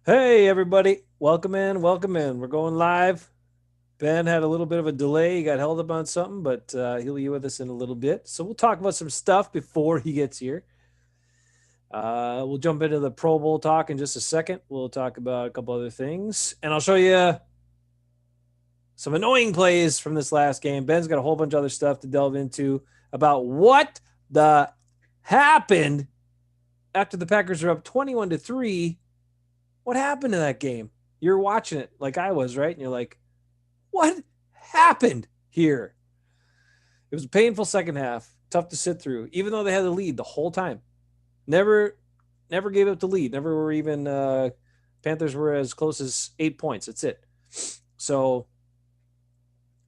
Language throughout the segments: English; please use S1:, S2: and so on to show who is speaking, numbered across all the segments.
S1: Hey, everybody. Welcome in. Welcome in. We're going live. Ben had a little bit of a delay. He got held up on something, but he'll be with us in a little bit. So we'll talk about some stuff before he gets here. We'll jump into the Pro Bowl talk in just a second. We'll talk about a couple other things, and I'll show you some annoying plays from this last game. Ben's got a whole bunch of other stuff to delve into about what the happened after the Packers are up 21-3. What happened to that game? You're watching it like I was, right? And you're like, what happened here? It was a painful second half, tough to sit through, even though they had the lead the whole time. Never, never gave up the lead. Never were even Panthers were as close as 8 points. That's it. So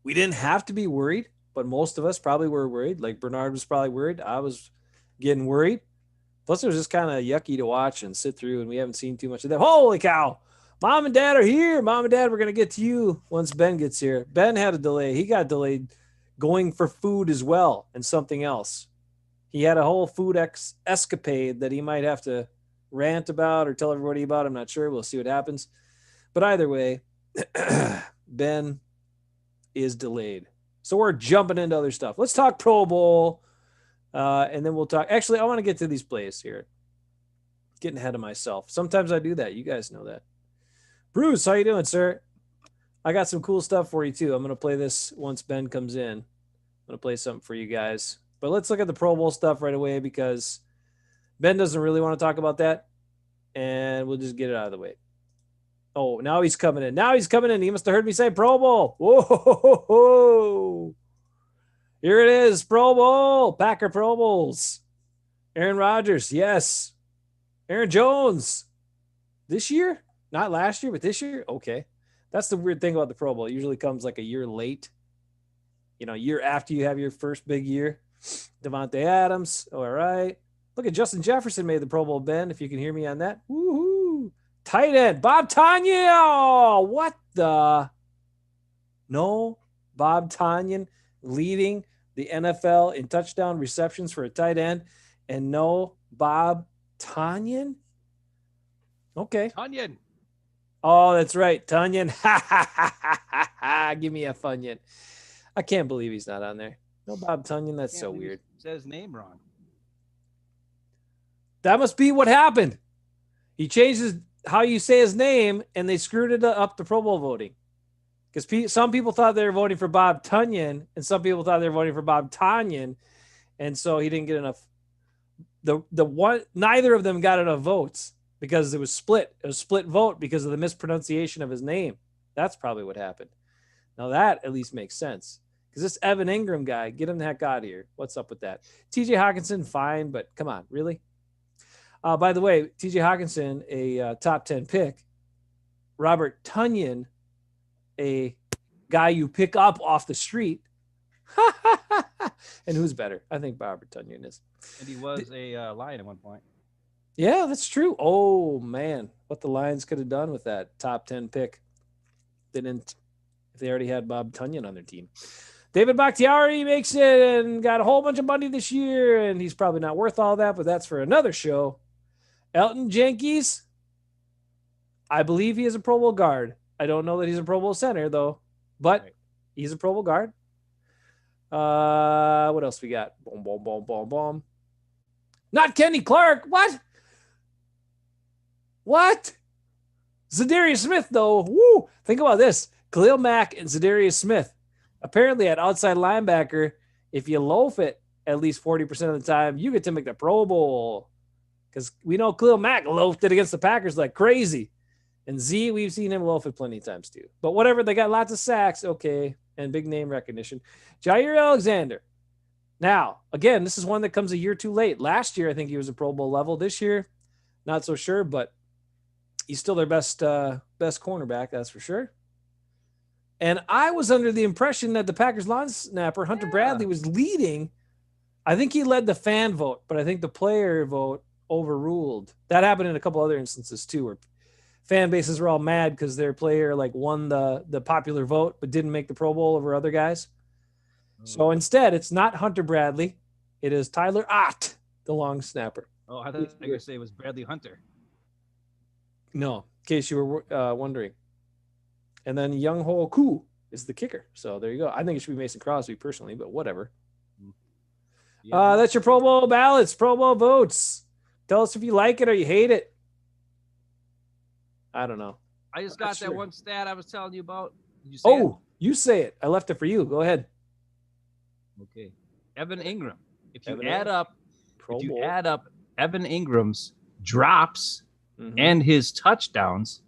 S1: we didn't have to be worried, but most of us probably were worried. Like Bernard was probably worried. I was getting worried. Plus, it was just kind of yucky to watch and sit through, and we haven't seen too much of that. Holy cow! Mom and Dad are here. Mom and Dad, we're gonna get to you once Ben gets here. Ben had a delay. He got delayed going for food as well and something else. He had a whole food escapade that he might have to rant about or tell everybody about. I'm not sure. We'll see what happens. But either way, Ben is delayed. So we're jumping into other stuff. Let's talk Pro Bowl. And then we'll talk. Actually, I want to get to these plays here. Getting ahead of myself. Sometimes I do that. You guys know that. Bruce, how you doing, sir? I got some cool stuff for you too. I'm gonna play this once Ben comes in. I'm gonna play something for you guys. But let's look at the Pro Bowl stuff right away because Ben doesn't really want to talk about that, and we'll just get it out of the way. Oh, now he's coming in. Now he's coming in. He must have heard me say Pro Bowl. Whoa! Here it is, Pro Bowl, Packer Pro Bowls. Aaron Rodgers, yes. Aaron Jones, this year? Not last year, but this year? Okay. That's the weird thing about the Pro Bowl. It usually comes like a year late, year after you have your first big year. Devontae Adams, all right. Look at Justin Jefferson made the Pro Bowl, Ben, if you can hear me on that. Woohoo. Tight end, Bob Tonyan. What the? No, Bob Tonyan leading the NFL in touchdown receptions for a tight end, and no Bob Tonyan. Okay.
S2: Onion.
S1: Oh, that's right, Tonyan. Give me a Funyun. I can't believe he's not on there. No Bob Tonyan. That's
S2: Can't
S1: so
S2: believe
S1: weird.
S2: he said his name wrong.
S1: That must be what happened. He changed how you say his name, and they screwed it up the Pro Bowl voting. Because some people thought they were voting for Bob Tunyon, and some people thought they were voting for Bob Tanyan, and so he didn't get enough. The one neither of them got enough votes because it was split. It was split vote because of the mispronunciation of his name. That's probably what happened. Now that at least makes sense. Because this Evan Ingram guy, get him the heck out of here. What's up with that? TJ Hawkinson, fine, but come on, really? By the way, TJ Hawkinson, a top 10 pick. Robert Tunyon, a guy you pick up off the street. And who's better? I think Robert Tunyon is.
S2: And he was a Lion at one point.
S1: Yeah, that's true. Oh man, what the Lions could have done with that top 10 pick. They didn't if they already had Bob Tunyon on their team. David Bakhtiari makes it and got a whole bunch of money this year, and he's probably not worth all that, but that's for another show. Elton Jenkins, I believe he is a Pro Bowl guard. I don't know that he's a Pro Bowl center, though, but right. He's a Pro Bowl guard. What else we got? Boom, boom, boom, boom, boom. Not Kenny Clark. What? Zadarius Smith, though. Woo! Think about this. Khalil Mack and Zadarius Smith. Apparently, at outside linebacker, if you loaf it at least 40% of the time, you get to make the Pro Bowl. Because we know Khalil Mack loafed it against the Packers like crazy. And Z, we've seen him loaf it plenty of times too. But whatever, they got lots of sacks, okay, and big name recognition. Jair Alexander. Now, again, this is one that comes a year too late. Last year, I think he was a Pro Bowl level. This year, not so sure, but he's still their best cornerback, that's for sure. And I was under the impression that the Packers long snapper, Hunter Bradley, was leading. I think he led the fan vote, but I think the player vote overruled. That happened in a couple other instances too, where fan bases were all mad because their player like won the popular vote but didn't make the Pro Bowl over other guys. So instead, it's not Hunter Bradley. It is Tyler Ott, the long snapper.
S2: Oh, I thought you were going to say it was Bradley Hunter.
S1: No, case you were wondering. And then Young Ho Koo is the kicker. So there you go. I think it should be Mason Crosby personally, but whatever.
S2: Yeah,
S1: That's your Pro Bowl ballots, Pro Bowl votes. Tell us if you like it or you hate it. I don't know.
S2: I just got that one stat I was telling you about. Did you say it?
S1: You say it. I left it for you. Go ahead.
S2: Okay. Evan Ingram. If you
S1: Evan
S2: add
S1: Ingram.
S2: up Evan Ingram's drops and his touchdowns,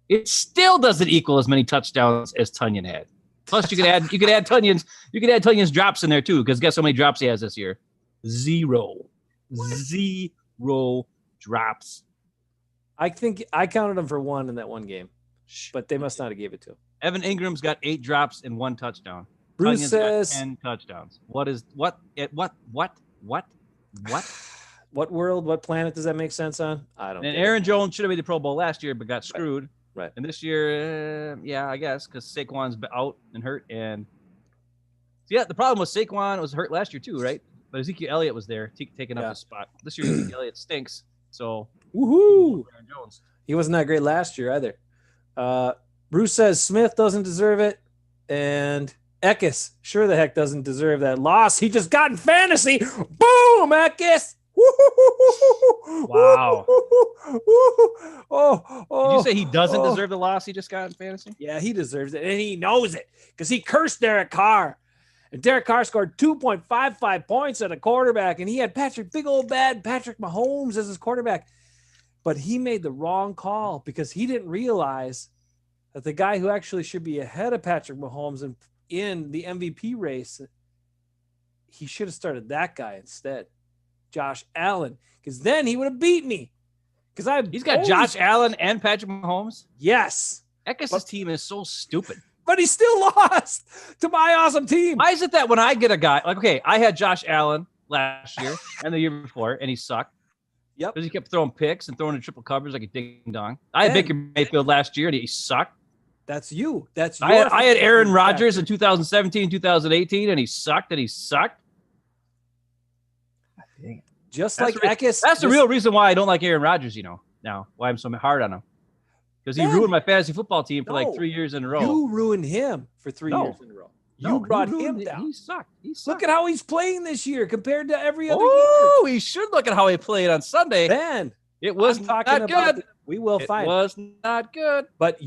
S2: it still doesn't equal as many touchdowns as Tunyon had. Plus, you could add Tunyon's drops in there too, because guess how many drops he has this year? Zero drops.
S1: I think I counted him for one in that one game, but they must not have gave it to him.
S2: Evan Ingram's got 8 drops and 1 touchdown.
S1: Bruce
S2: Tunyon's
S1: says
S2: got 10 touchdowns. What?
S1: What world, what planet does that make sense on? I don't know.
S2: And Aaron Jones should have made the Pro Bowl last year, but got screwed.
S1: Right.
S2: And this year, yeah, I guess, because Saquon's out and hurt. And yeah, the problem was Saquon was hurt last year too, right? But Ezekiel Elliott was there taking up his spot. This year, Ezekiel Elliott stinks. So,
S1: woohoo!
S2: Aaron Jones.
S1: He wasn't that great last year either. Bruce says Smith doesn't deserve it. And Eckes sure the heck doesn't deserve that loss he just got in fantasy. Boom, Eckes!
S2: Wow.
S1: Did
S2: you say he doesn't deserve the loss he just got in fantasy?
S1: Yeah, he deserves it, and he knows it because he cursed Derek Carr. And Derek Carr scored 2.55 points at a quarterback, and he had big old bad Patrick Mahomes as his quarterback. But he made the wrong call because he didn't realize that the guy who actually should be ahead of Patrick Mahomes in the MVP race, he should have started that guy instead. Josh Allen, because then he would have beat me. Because he's got
S2: Josh Allen and Patrick Mahomes.
S1: Yes,
S2: Eckes' team is so stupid,
S1: but he still lost to my awesome team.
S2: Why is it that when I get a guy like, okay, I had Josh Allen last year and the year before, and he sucked.
S1: Yep,
S2: because he kept throwing picks and throwing in triple covers like a ding dong. I had Baker Mayfield last year, and he sucked.
S1: That's you. That's
S2: I had Aaron Rodgers in 2017, 2018, and he sucked.
S1: Just like Eckes.
S2: That's the real reason why I don't like Aaron Rodgers, now. Why I'm so hard on him. Because he ruined my fantasy football team for like 3 years in a row.
S1: You ruined him for 3 years in a row. You brought him down.
S2: He sucked.
S1: Look at how he's playing this year compared to every other year.
S2: Oh, we should look at how he played on Sunday.
S1: Ben,
S2: it was not good.
S1: We will find
S2: it. was not good.
S1: But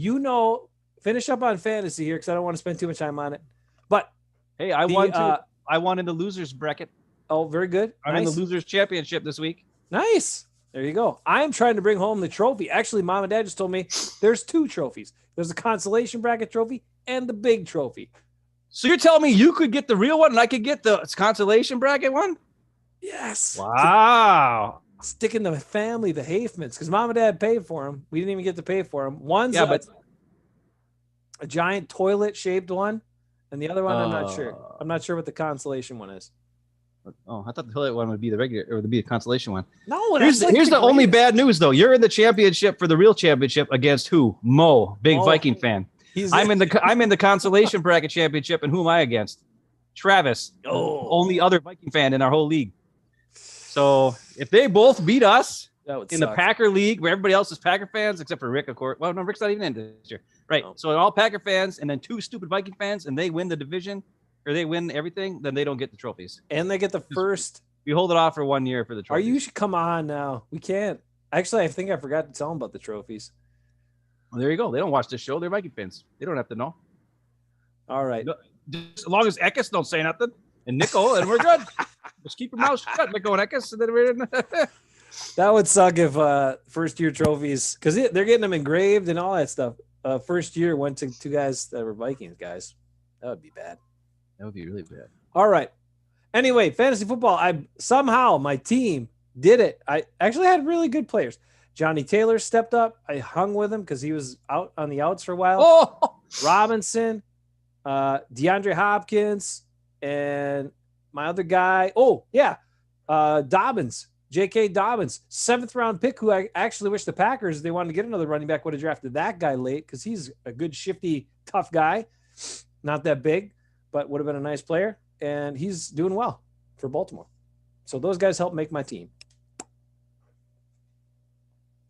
S1: finish up on fantasy here because I don't want to spend too much time on it. But
S2: hey, I won too. I won in the losers bracket.
S1: Oh, very good.
S2: I'm in the losers championship this week.
S1: Nice. There you go. I am trying to bring home the trophy. Actually, Mom and Dad just told me there's 2 trophies. There's the consolation bracket trophy and the big trophy.
S2: So you're telling me you could get the real one and I could get the consolation bracket one?
S1: Yes.
S2: Wow.
S1: Sticking the family, the Hafemans, because Mom and Dad paid for them. We didn't even get to pay for them. One's a giant toilet-shaped one, and the other one I'm not sure. I'm not sure what the consolation one is.
S2: Oh, I thought the toilet one would be the regular, or would be a consolation one.
S1: No,
S2: here's the only bad news though. You're in the championship for the real championship against who? Mo, big Viking fan. I'm in the consolation bracket championship, and who am I against? Travis, only other Viking fan in our whole league. So if they both beat us in the Packer league, where everybody else is Packer fans except for Rick, of course. Well, no, Rick's not even in this year, right? No. So all Packer fans, and then 2 stupid Viking fans, and they win the division. Or they win everything, then they don't get the trophies.
S1: And they get the first.
S2: We hold it off for 1 year for the trophies.
S1: You should come on now. We can't. Actually, I think I forgot to tell them about the trophies.
S2: Well, there you go. They don't watch this show. They're Viking fans. They don't have to know.
S1: All right.
S2: Just as long as Eckes don't say nothing and Nico, and we're good. Just keep your mouth shut, Nico and Eckes, and then we're in.
S1: That would suck if first-year trophies, because they're getting them engraved and all that stuff. First year went to 2 guys that were Vikings guys. That would be bad.
S2: That would be really bad.
S1: All right. Anyway, fantasy football. Somehow my team did it. I actually had really good players. Johnny Taylor stepped up. I hung with him because he was out on the outs for a while.
S2: Oh!
S1: Robinson, DeAndre Hopkins, and my other guy. Oh, yeah. Dobbins, J.K. Dobbins, 7th round pick, who I actually wish the Packers, if they wanted to get another running back, would have drafted that guy late because he's a good, shifty, tough guy. Not that big, but would have been a nice player. And he's doing well for Baltimore. So those guys helped make my team.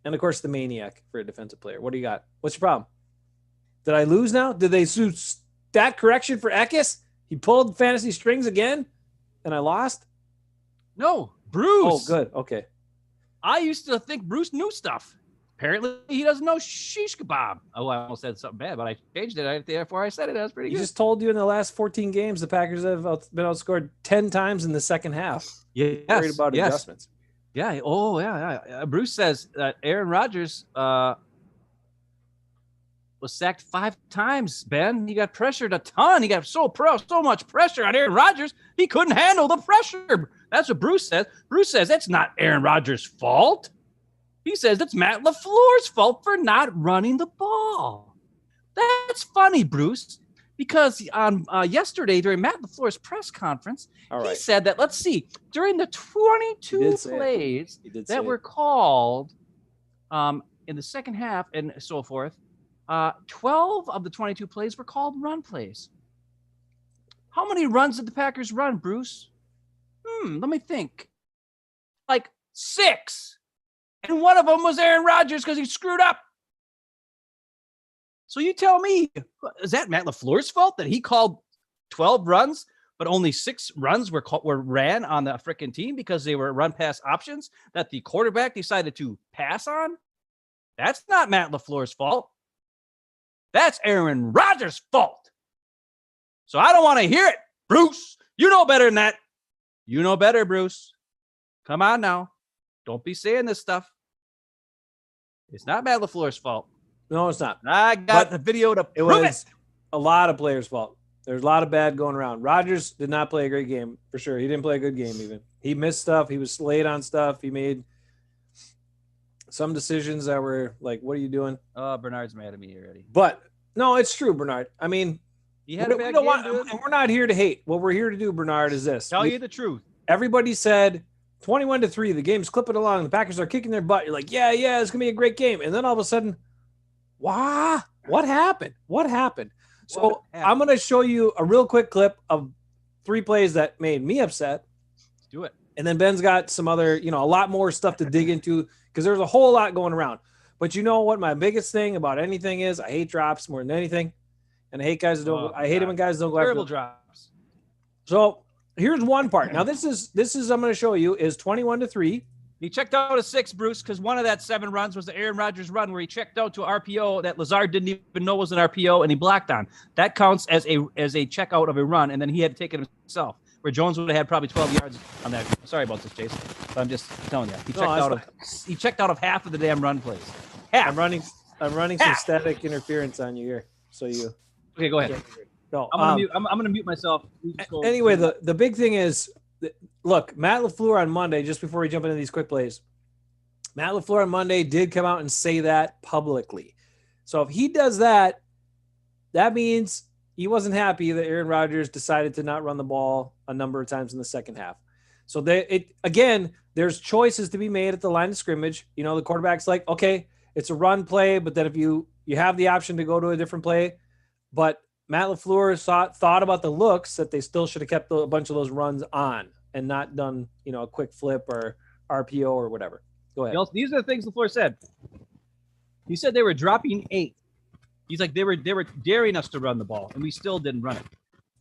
S1: And of course, the maniac for a defensive player. What do you got? What's your problem? Did I lose now? Did they stat correction for Ekis? He pulled fantasy strings again, and I lost.
S2: No, Bruce.
S1: Oh, good. Okay.
S2: I used to think Bruce knew stuff. Apparently, he doesn't know shish kebab. Oh, I almost said something bad, but I changed it before I said it. That was pretty good.
S1: He just told you in the last 14 games, the Packers have been outscored 10 times in the second half.
S2: Yes.
S1: Worried about adjustments.
S2: Yeah. Oh, yeah. Bruce says that Aaron Rodgers was sacked 5 times, Ben. He got pressured a ton. He got so much pressure on Aaron Rodgers, he couldn't handle the pressure. That's what Bruce says. Bruce says that's not Aaron Rodgers' fault. He says it's Matt LaFleur's fault for not running the ball. That's funny, Bruce, because on yesterday during Matt LaFleur's press conference, he said that, let's see, during the 22 plays that were called in the second half and so forth, 12 of the 22 plays were called run plays. How many runs did the Packers run, Bruce? Let me think. Like 6. And one of them was Aaron Rodgers because he screwed up. So you tell me, is that Matt LaFleur's fault that he called 12 runs, but only 6 runs were ran on the freaking team because they were run pass options that the quarterback decided to pass on? That's not Matt LaFleur's fault. That's Aaron Rodgers' fault. So I don't want to hear it, Bruce. You know better than that. You know better, Bruce. Come on now. Don't be saying this stuff. It's not Matt LaFleur's fault.
S1: No, it's not.
S2: I got the video to prove it.
S1: A lot of players' fault. There's a lot of bad going around. Rodgers did not play a great game, for sure. He didn't play a good game even. He missed stuff. He was late on stuff. He made some decisions that were like, what are you doing?
S2: Bernard's mad at me already.
S1: But, no, it's true, Bernard. I mean,
S2: he had a bad game,
S1: and we're not here to hate. What we're here to do, Bernard, is this.
S2: Tell you the truth.
S1: Everybody said 21-3. The game's clipping along. The Packers are kicking their butt. You're like, yeah, it's going to be a great game. And then all of a sudden, wow, what happened? So I'm going to show you a real quick clip of 3 plays that made me upset.
S2: Let's do it.
S1: And then Ben's got some other, a lot more stuff to dig into because there's a whole lot going around. But you know what my biggest thing about anything is? I hate drops more than anything. And I hate guys that don't. I hate it when guys don't go after
S2: terrible drops.
S1: So here's one part. Now this is I'm going to show you is 21-3.
S2: He checked out a 6, Bruce, because one of that 7 runs was the Aaron Rodgers run where he checked out to RPO that Lazard didn't even know was an RPO and he blocked on. That counts as a check out of a run, and then he had to take it himself. Where Jones would have had probably 12 yards on that. Sorry about this, Jason. But I'm just telling you. He checked out of half of the damn run plays. Half.
S1: I'm running some static interference on you here. So you.
S2: Okay, go ahead.
S1: No,
S2: I'm gonna mute myself.
S1: Anyway, the big thing is, look, Matt LaFleur on Monday, just before we jump into these quick plays, Matt LaFleur on Monday did come out and say that publicly. So if he does that, that means he wasn't happy that Aaron Rodgers decided to not run the ball a number of times in the second half. So there's choices to be made at the line of scrimmage. The quarterback's like, okay, it's a run play, but then if you have the option to go to a different play, but Matt LaFleur thought about the looks that they still should have kept a bunch of those runs on and not done, a quick flip or RPO or whatever. Go ahead.
S2: These are the things LaFleur said. He said they were dropping 8. He's like, they were daring us to run the ball, and we still didn't run it,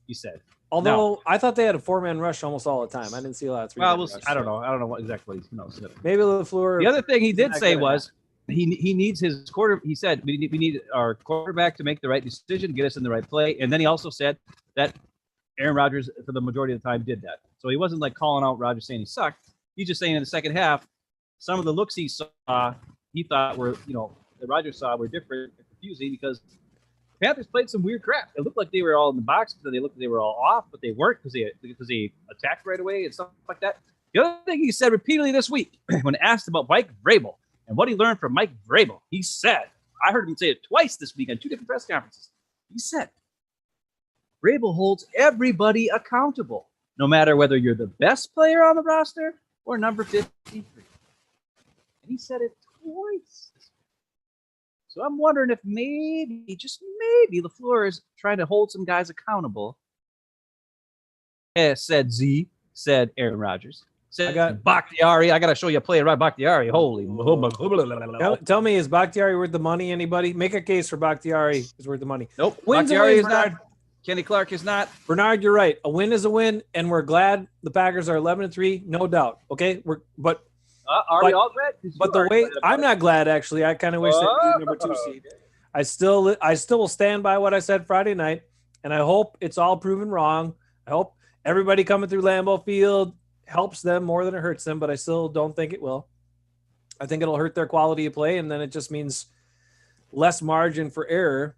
S2: he said.
S1: Although I thought they had a 4-man rush almost all the time. I didn't see a lot of 3-man rush.
S2: I don't know. I don't know what exactly he knows.
S1: Maybe LaFleur.
S2: The other thing he did say was he needs his quarter. He said we need our quarterback to make the right decision, get us in the right play. And then he also said that Aaron Rodgers, for the majority of the time, did that. So he wasn't like calling out Rodgers saying he sucked. He's just saying in the second half, some of the looks he saw, he thought were, that Rodgers saw were different and confusing because the Panthers played some weird crap. It looked like they were all in the box because they looked like they were all off, but they weren't because they attacked right away and stuff like that. The other thing he said repeatedly this week when asked about Mike Vrabel and what he learned from Mike Vrabel, he said, I heard him say it twice this week on 2 different press conferences. He said, Vrabel holds everybody accountable, no matter whether you're the best player on the roster or number 53. And he said it twice. So I'm wondering if maybe, just maybe, LaFleur is trying to hold some guys accountable. Said Aaron Rodgers. I got Bakhtiari. I got to show you a play right Bakhtiari. Holy.
S1: Tell me, is Bakhtiari worth the money? Anybody? Make a case for Bakhtiari is worth the money.
S2: Nope. Bakhtiari is not. Kenny Clark is not.
S1: Bernard, you're right. A win is a win, and we're glad the Packers are 11-3, no doubt. Okay,
S2: are we all glad?
S1: But the way I'm not glad actually. I kind of wish that number 2 seed. I still will stand by what I said Friday night, and I hope it's all proven wrong. I hope everybody coming through Lambeau Field helps them more than it hurts them, but I still don't think it will. I think it'll hurt their quality of play, and then it just means less margin for error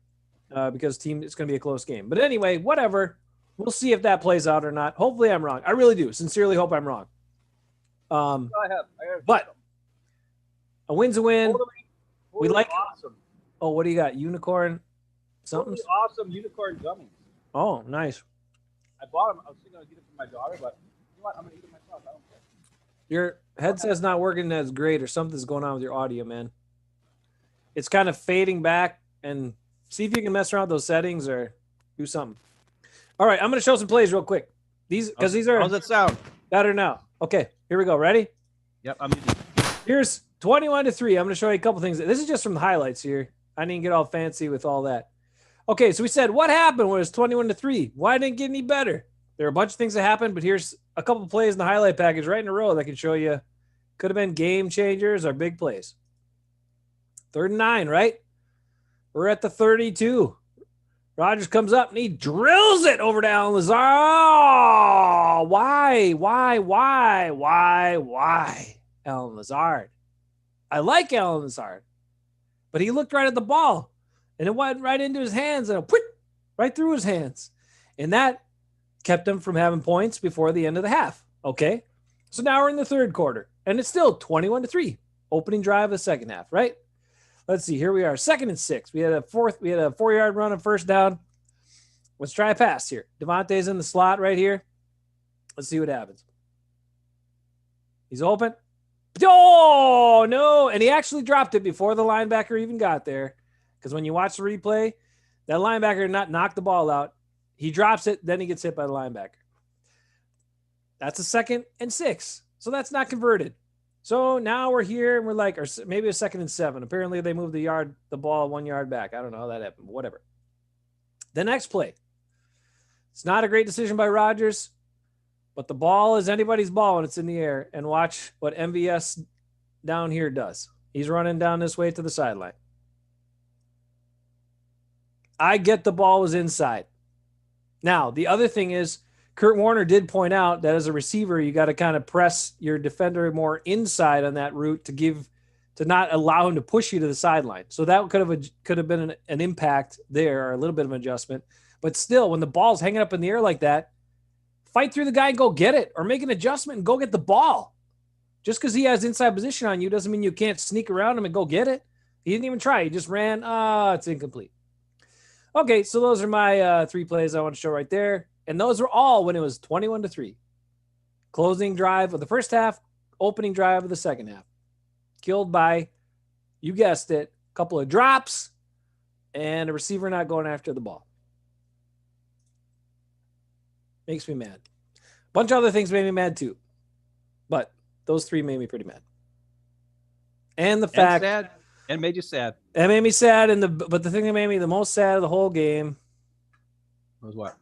S1: because it's going to be a close game. But anyway, whatever. We'll see if that plays out or not. Hopefully I'm wrong. I really do. Sincerely hope I'm wrong. But a win's a win. We like
S2: awesome.
S1: Oh, what do you got? Unicorn something?
S2: Awesome unicorn gummies.
S1: Oh, nice.
S2: I bought them. I was thinking I'd get them for my daughter, but you know what? I'm going to eat them myself. I don't care.
S1: Your headset's not working as great or something's going on with your audio, man. It's kind of fading back, and see if you can mess around with those settings or do something. All right, I'm going to show some plays real quick. These are.
S2: How's it sound?
S1: Better now. Okay, here we go. Ready?
S2: Yep, I'm using.
S1: Here's 21-3. I'm going to show you a couple things. This is just from the highlights here. I didn't get all fancy with all that. Okay, so we said what happened when it was 21-3. Why didn't it get any better? There are a bunch of things that happened, but here's a couple of plays in the highlight package right in a row that can show you could have been game changers or big plays. 3rd and 9, right? We're at the 32. Rodgers comes up and he drills it over to Allen Lazard. Oh, why? Allen Lazard. I like Allen Lazard, but he looked right at the ball and it went right into his hands and right through his hands. And that kept him from having points before the end of the half. Okay. So now we're in the 3rd quarter and it's still 21-3. Opening drive of the 2nd half, right? Let's see. Here we are. 2nd and 6. We had a 4-yard run on 1st down. Let's try a pass here. Devontae's in the slot right here. Let's see what happens. He's open. Oh, no. And he actually dropped it before the linebacker even got there. Because when you watch the replay, that linebacker did not knock the ball out. He drops it, then he gets hit by the linebacker. That's a 2nd and 6. So that's not converted. So now we're here and we're like, or maybe a 2nd and 7. Apparently they moved the ball 1 yard back. I don't know how that happened, but whatever. The next play. It's not a great decision by Rodgers, but the ball is anybody's ball when it's in the air. And watch what MVS down here does. He's running down this way to the sideline. I get the ball was inside. Now, the other thing is, Kurt Warner did point out that as a receiver, you got to kind of press your defender more inside on that route to not allow him to push you to the sideline. So that could have been an impact there, or a little bit of an adjustment. But still, when the ball's hanging up in the air like that, fight through the guy and go get it, or make an adjustment and go get the ball. Just because he has inside position on you doesn't mean you can't sneak around him and go get it. He didn't even try. He just ran. It's incomplete. Okay, so those are my 3 plays I want to show right there. And those were all when it was 21-3. Closing drive of the 1st half, opening drive of the 2nd half. Killed by, you guessed it, a couple of drops and a receiver not going after the ball. Makes me mad. A bunch of other things made me mad too. But those 3 made me pretty mad. And the fact.
S2: And sad. And made you sad.
S1: It made me sad. But the thing that made me the most sad of the whole game
S2: was what?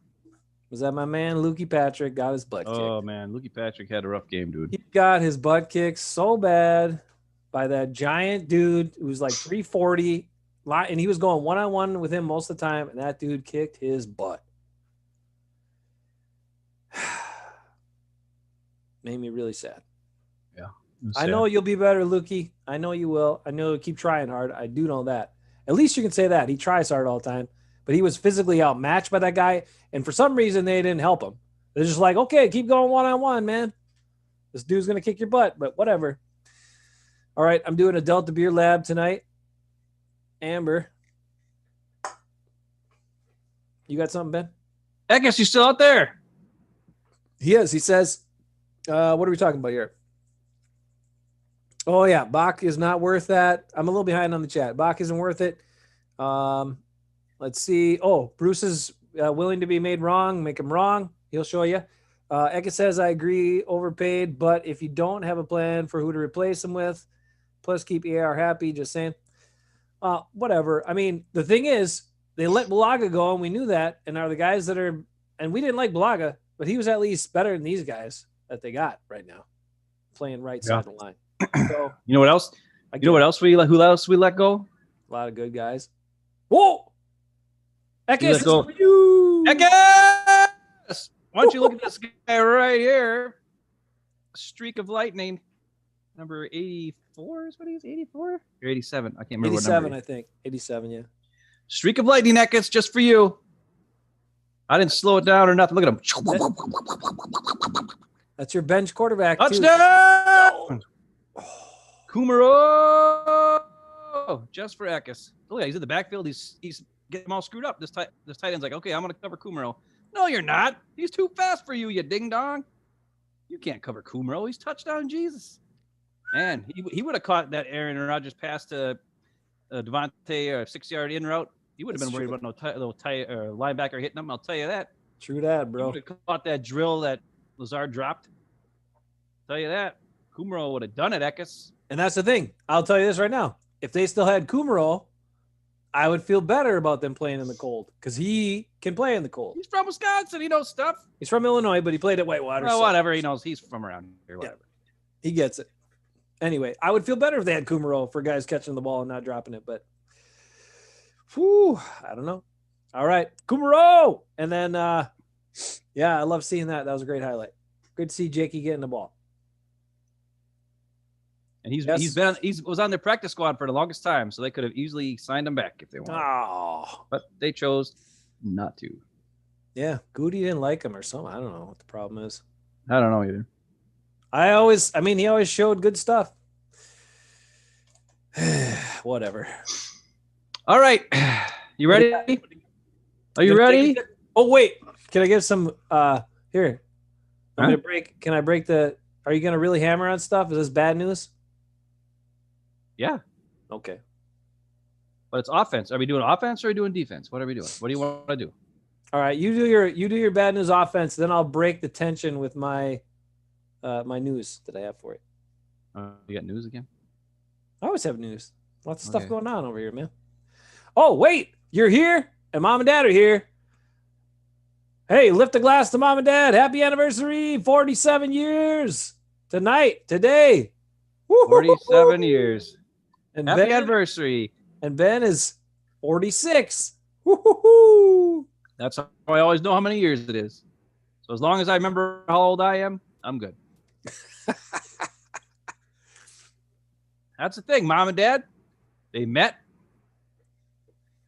S1: Was that my man Lukey Patrick got his butt kicked.
S2: Oh, man. Lukey Patrick had a rough game, dude.
S1: He got his butt kicked so bad by that giant dude who was like 340, and he was going one-on-one with him most of the time, and that dude kicked his butt. Made me really sad.
S2: Yeah.
S1: I know you'll be better, Lukey. I know you will. I know you'll keep trying hard. I do know that. At least you can say that. He tries hard all the time. But he was physically outmatched by that guy, and for some reason they didn't help him. They're just like, okay, keep going one-on-one, man. This dude's going to kick your butt, but whatever. All right, I'm doing a Delta Beer Lab tonight. Amber. You got something, Ben?
S2: I guess you're still out there.
S1: He is. He says, what are we talking about here? Oh, yeah, Bach is not worth that. I'm a little behind on the chat. Bach isn't worth it. Let's see. Oh, Bruce is willing to be made wrong. Make him wrong. He'll show you. Eka says, I agree, overpaid, but if you don't have a plan for who to replace him with, plus keep AR happy, just saying. Whatever. I mean, the thing is, they let Bulaga go, and we knew that. And are the guys that are, and we didn't like Bulaga, but he was at least better than these guys that they got right now, playing right side of the line. So
S2: you know what else? You know what else we who else we let go?
S1: A lot of good guys. Whoa!
S2: Ekis, for you. Ekis! Why don't you look at this guy right here? Streak of lightning. Number 84 is what he is? 84? Or 87? I can't remember
S1: 87,
S2: what number.
S1: I think. 87, yeah.
S2: Streak of lightning, Ekis, just for you. I didn't slow it down or nothing. Look at him.
S1: That's your bench quarterback.
S2: Touchdown! Kumaro! Just for Ekis. Oh, yeah, he's in the backfield. He's getting them all screwed up. This tight end's like, okay, I'm going to cover Kumaro. No, you're not. He's too fast for you, you ding-dong. You can't cover Kumaro. He's touchdown Jesus. Man, he would have caught that Aaron Rodgers pass to Devontae, a 6-yard in route. He would have been worried about no linebacker hitting him. I'll tell you that.
S1: True that, bro.
S2: He would have caught that drill that Lazard dropped. I'll tell you that. Kumaro would have done it, Ekis.
S1: And that's the thing. I'll tell you this right now. If they still had Kumaro, I would feel better about them playing in the cold because he can play in the cold.
S2: He's from Wisconsin. He knows stuff.
S1: He's from Illinois, but he played at Whitewater.
S2: Well, whatever. He knows. He's from around here. Whatever.
S1: Yeah. He gets it. Anyway, I would feel better if they had Kumaro for guys catching the ball and not dropping it, but I don't know. All right, Kumaro. And then, yeah, I love seeing that. That was a great highlight. Good to see Jakey getting the ball.
S2: And he was on their practice squad for the longest time, so they could have easily signed him back if they wanted.
S1: Oh,
S2: but they chose not to.
S1: Yeah, Goody didn't like him or something. I don't know what the problem is.
S2: I don't know either.
S1: He always showed good stuff. Whatever.
S2: All right, you ready? Are you ready?
S1: Oh wait, can I give some? Here, I'm gonna break. Can I break the? Are you gonna really hammer on stuff? Is this bad news?
S2: Yeah.
S1: Okay.
S2: But it's offense. Are we doing offense or are we doing defense? What are we doing? What do you want to do?
S1: All right, you do your bad news offense. Then I'll break the tension with my my news that I have for you.
S2: You got news again?
S1: I always have news. Lots of stuff going on over here, man. Oh wait, you're here, and Mom and Dad are here. Hey, lift a glass to Mom and Dad. Happy anniversary, 47 years today.
S2: 47 years.
S1: And
S2: happy anniversary.
S1: And Ben is 46. Woo-hoo-hoo.
S2: That's how I always know how many years it is. So as long as I remember how old I am, I'm good. That's the thing. Mom and Dad, they met.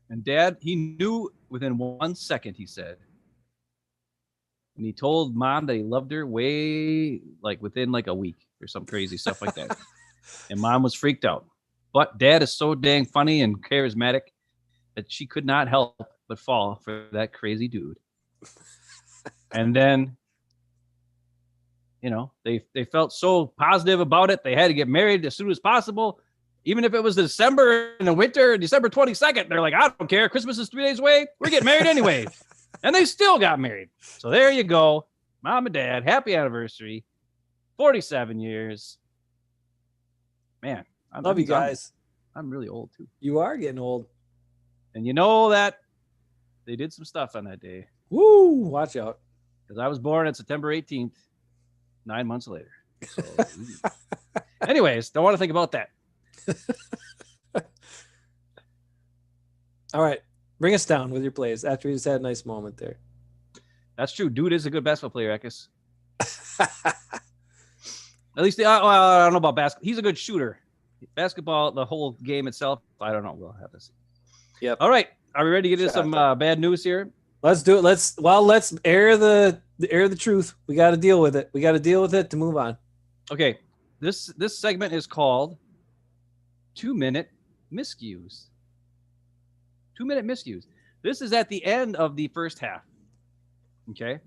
S2: And Dad, he knew within 1 second, he said. And he told Mom that he loved her within a week or some crazy stuff like that. And Mom was freaked out. But Dad is so dang funny and charismatic that she could not help but fall for that crazy dude. And then, they felt so positive about it. They had to get married as soon as possible. Even if it was December in the winter, December 22nd, they're like, I don't care. Christmas is 3 days away. We're getting married anyway. And they still got married. So there you go. Mom and Dad, happy anniversary. 47 years. Man.
S1: Love you guys.
S2: I'm really old, too.
S1: You are getting old.
S2: And you know that they did some stuff on that day.
S1: Woo! Watch out.
S2: Because I was born on September 18th, 9 months later. So, anyways, don't want to think about that.
S1: All right. Bring us down with your plays after we just had a nice moment there.
S2: That's true. Dude is a good basketball player, Ekis. At least, I don't know about basketball. He's a good shooter. Basketball, the whole game itself, I don't know. We'll have to see.
S1: Yep.
S2: All right. Are we ready to get into some bad news here?
S1: Let's do it. Let's air the truth. We got to deal with it. We got to deal with it to move on.
S2: Okay. This segment is called 2-minute miscues. 2-minute miscues. This is at the end of the first half. Okay.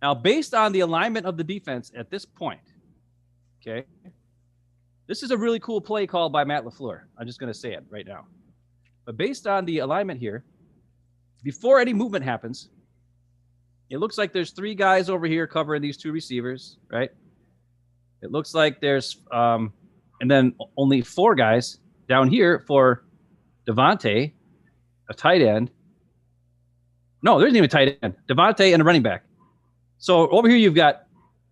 S2: Now, based on the alignment of the defense at this point, okay, this is a really cool play called by Matt LaFleur. I'm just going to say it right now. But based on the alignment here, before any movement happens, It looks like there's 3 guys over here covering these 2 receivers, right? It looks like there's and then only 4 guys down here for Devontae, a tight end. No, there isn't even a tight end. Devontae and a running back. So over here you've got,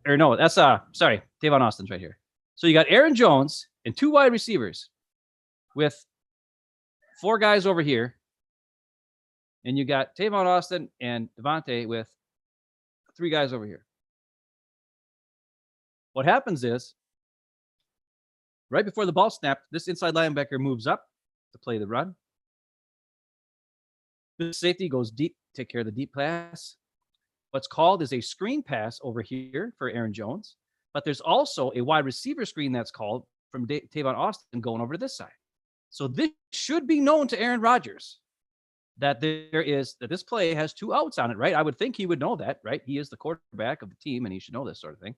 S2: or no, that's sorry, Tavon Austin's right here. So you got Aaron Jones and 2 wide receivers with 4 guys over here, and you got Tavon Austin and Devontae with 3 guys over here. What happens is, right before the ball snapped, this inside linebacker moves up to play the run. This safety goes deep, take care of the deep pass. What's called is a screen pass over here for Aaron Jones, but there's also a wide receiver screen that's called from Tavon Austin going over to this side. So this should be known to Aaron Rodgers that this play has 2 outs on it, right? I would think he would know that, right? He is the quarterback of the team, and he should know this sort of thing.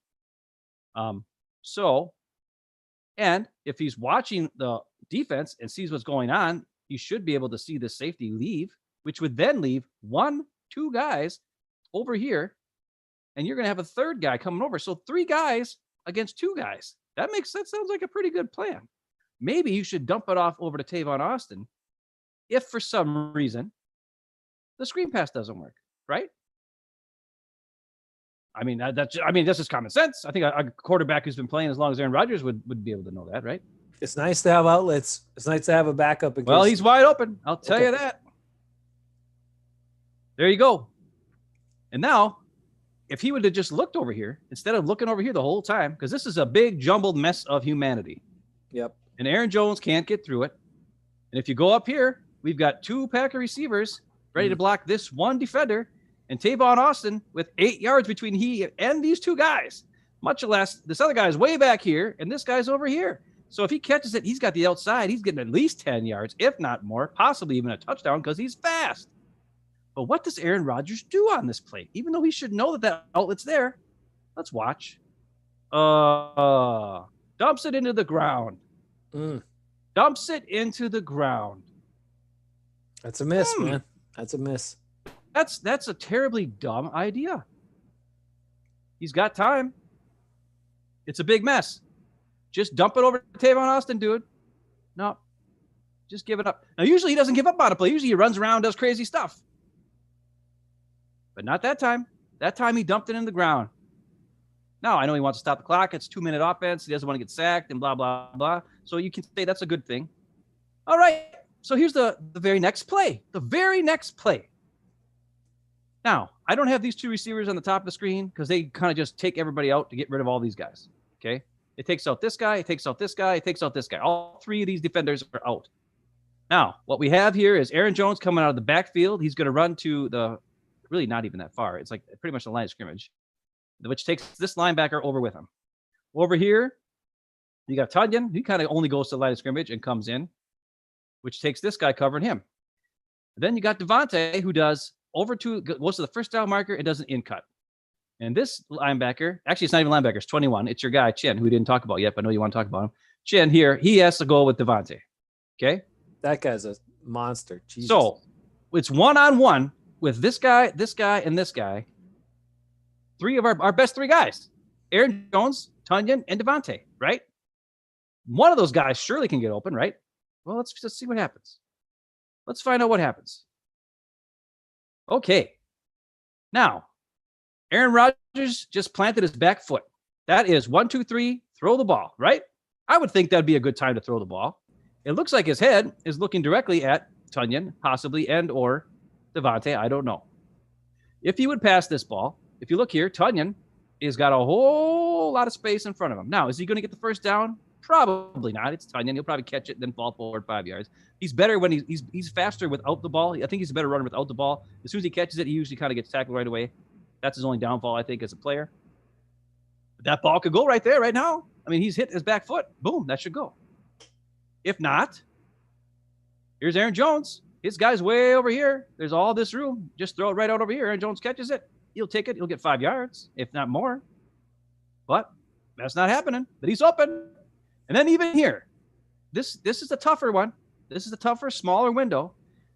S2: And if he's watching the defense and sees what's going on, he should be able to see the safety leave, which would then leave 1, 2 guys over here, and you're going to have a 3rd guy coming over. So 3 guys against 2 guys. That sounds like a pretty good plan. Maybe you should dump it off over to Tavon Austin if for some reason the screen pass doesn't work, right? I mean, this is common sense. I think a quarterback who's been playing as long as Aaron Rodgers would be able to know that, right?
S1: It's nice to have outlets. It's nice to have a backup.
S2: Well, he's wide open. I'll tell you that. There you go. And now, if he would have just looked over here, instead of looking over here the whole time, because this is a big jumbled mess of humanity.
S1: Yep.
S2: And Aaron Jones can't get through it. And if you go up here, we've got 2 Packer receivers ready to block this 1 defender, and Tavon Austin with 8 yards between he and these 2 guys, much less this other guy's way back here, and this guy's over here. So if he catches it, he's got the outside. He's getting at least 10 yards, if not more, possibly even a touchdown because he's fast. But what does Aaron Rodgers do on this play? Even though he should know that outlet's there. Let's watch. Dumps it into the ground. Dumps it into the ground.
S1: That's a miss, man. That's a miss.
S2: That's a terribly dumb idea. He's got time. It's a big mess. Just dump it over to Tavon Austin, dude. No. Just give it up. Now, usually he doesn't give up on a play. Usually he runs around, does crazy stuff. But not that time. That time he dumped it in the ground. Now, I know he wants to stop the clock. It's 2-minute offense. He doesn't want to get sacked and blah, blah, blah. So you can say that's a good thing. All right. So here's the very next play. The very next play. Now, I don't have these 2 receivers on the top of the screen because they kind of just take everybody out to get rid of all these guys. Okay? It takes out this guy. It takes out this guy. It takes out this guy. All 3 of these defenders are out. Now, what we have here is Aaron Jones coming out of the backfield. He's going to run to the really not even that far. It's like pretty much the line of scrimmage, which takes this linebacker over with him. Over here, you got Tunyon. He kind of only goes to the line of scrimmage and comes in, which takes this guy covering him. Then you got Devontae, who goes to the first down marker and does an in cut. And this linebacker, actually, it's not even linebacker, it's 21. It's your guy, Chin, who we didn't talk about yet, but I know you want to talk about him. Chin here, he has to go with Devontae. Okay?
S1: That guy's a monster. Jesus.
S2: So it's 1-on-1 with this guy, and this guy. 3 of our best 3 guys. Aaron Jones, Tunyon, and Devontae, right? One of those guys surely can get open, right? Well, let's just see what happens. Let's find out what happens. Okay. Now, Aaron Rodgers just planted his back foot. That is 1, 2, 3, throw the ball, right? I would think that'd be a good time to throw the ball. It looks like his head is looking directly at Tunyon, possibly, and or Devontae. I don't know. If he would pass this ball, if you look here, Tunyon has got a whole lot of space in front of him. Now, is he going to get the first down? Probably not. It's Tunyon. He'll probably catch it, then fall forward 5 yards. He's better when he's faster without the ball. I think he's a better runner without the ball. As soon as he catches it, he usually kind of gets tackled right away. That's his only downfall, I think, as a player. But that ball could go right there, right now. I mean, he's hit his back foot. Boom, that should go. If not, here's Aaron Jones. His guy's way over here. There's all this room. Just throw it right out over here. Aaron Jones catches it. He'll take it. He'll get 5 yards, if not more. But that's not happening. But he's open. And then even here, this is a tougher one. This is a tougher, smaller window.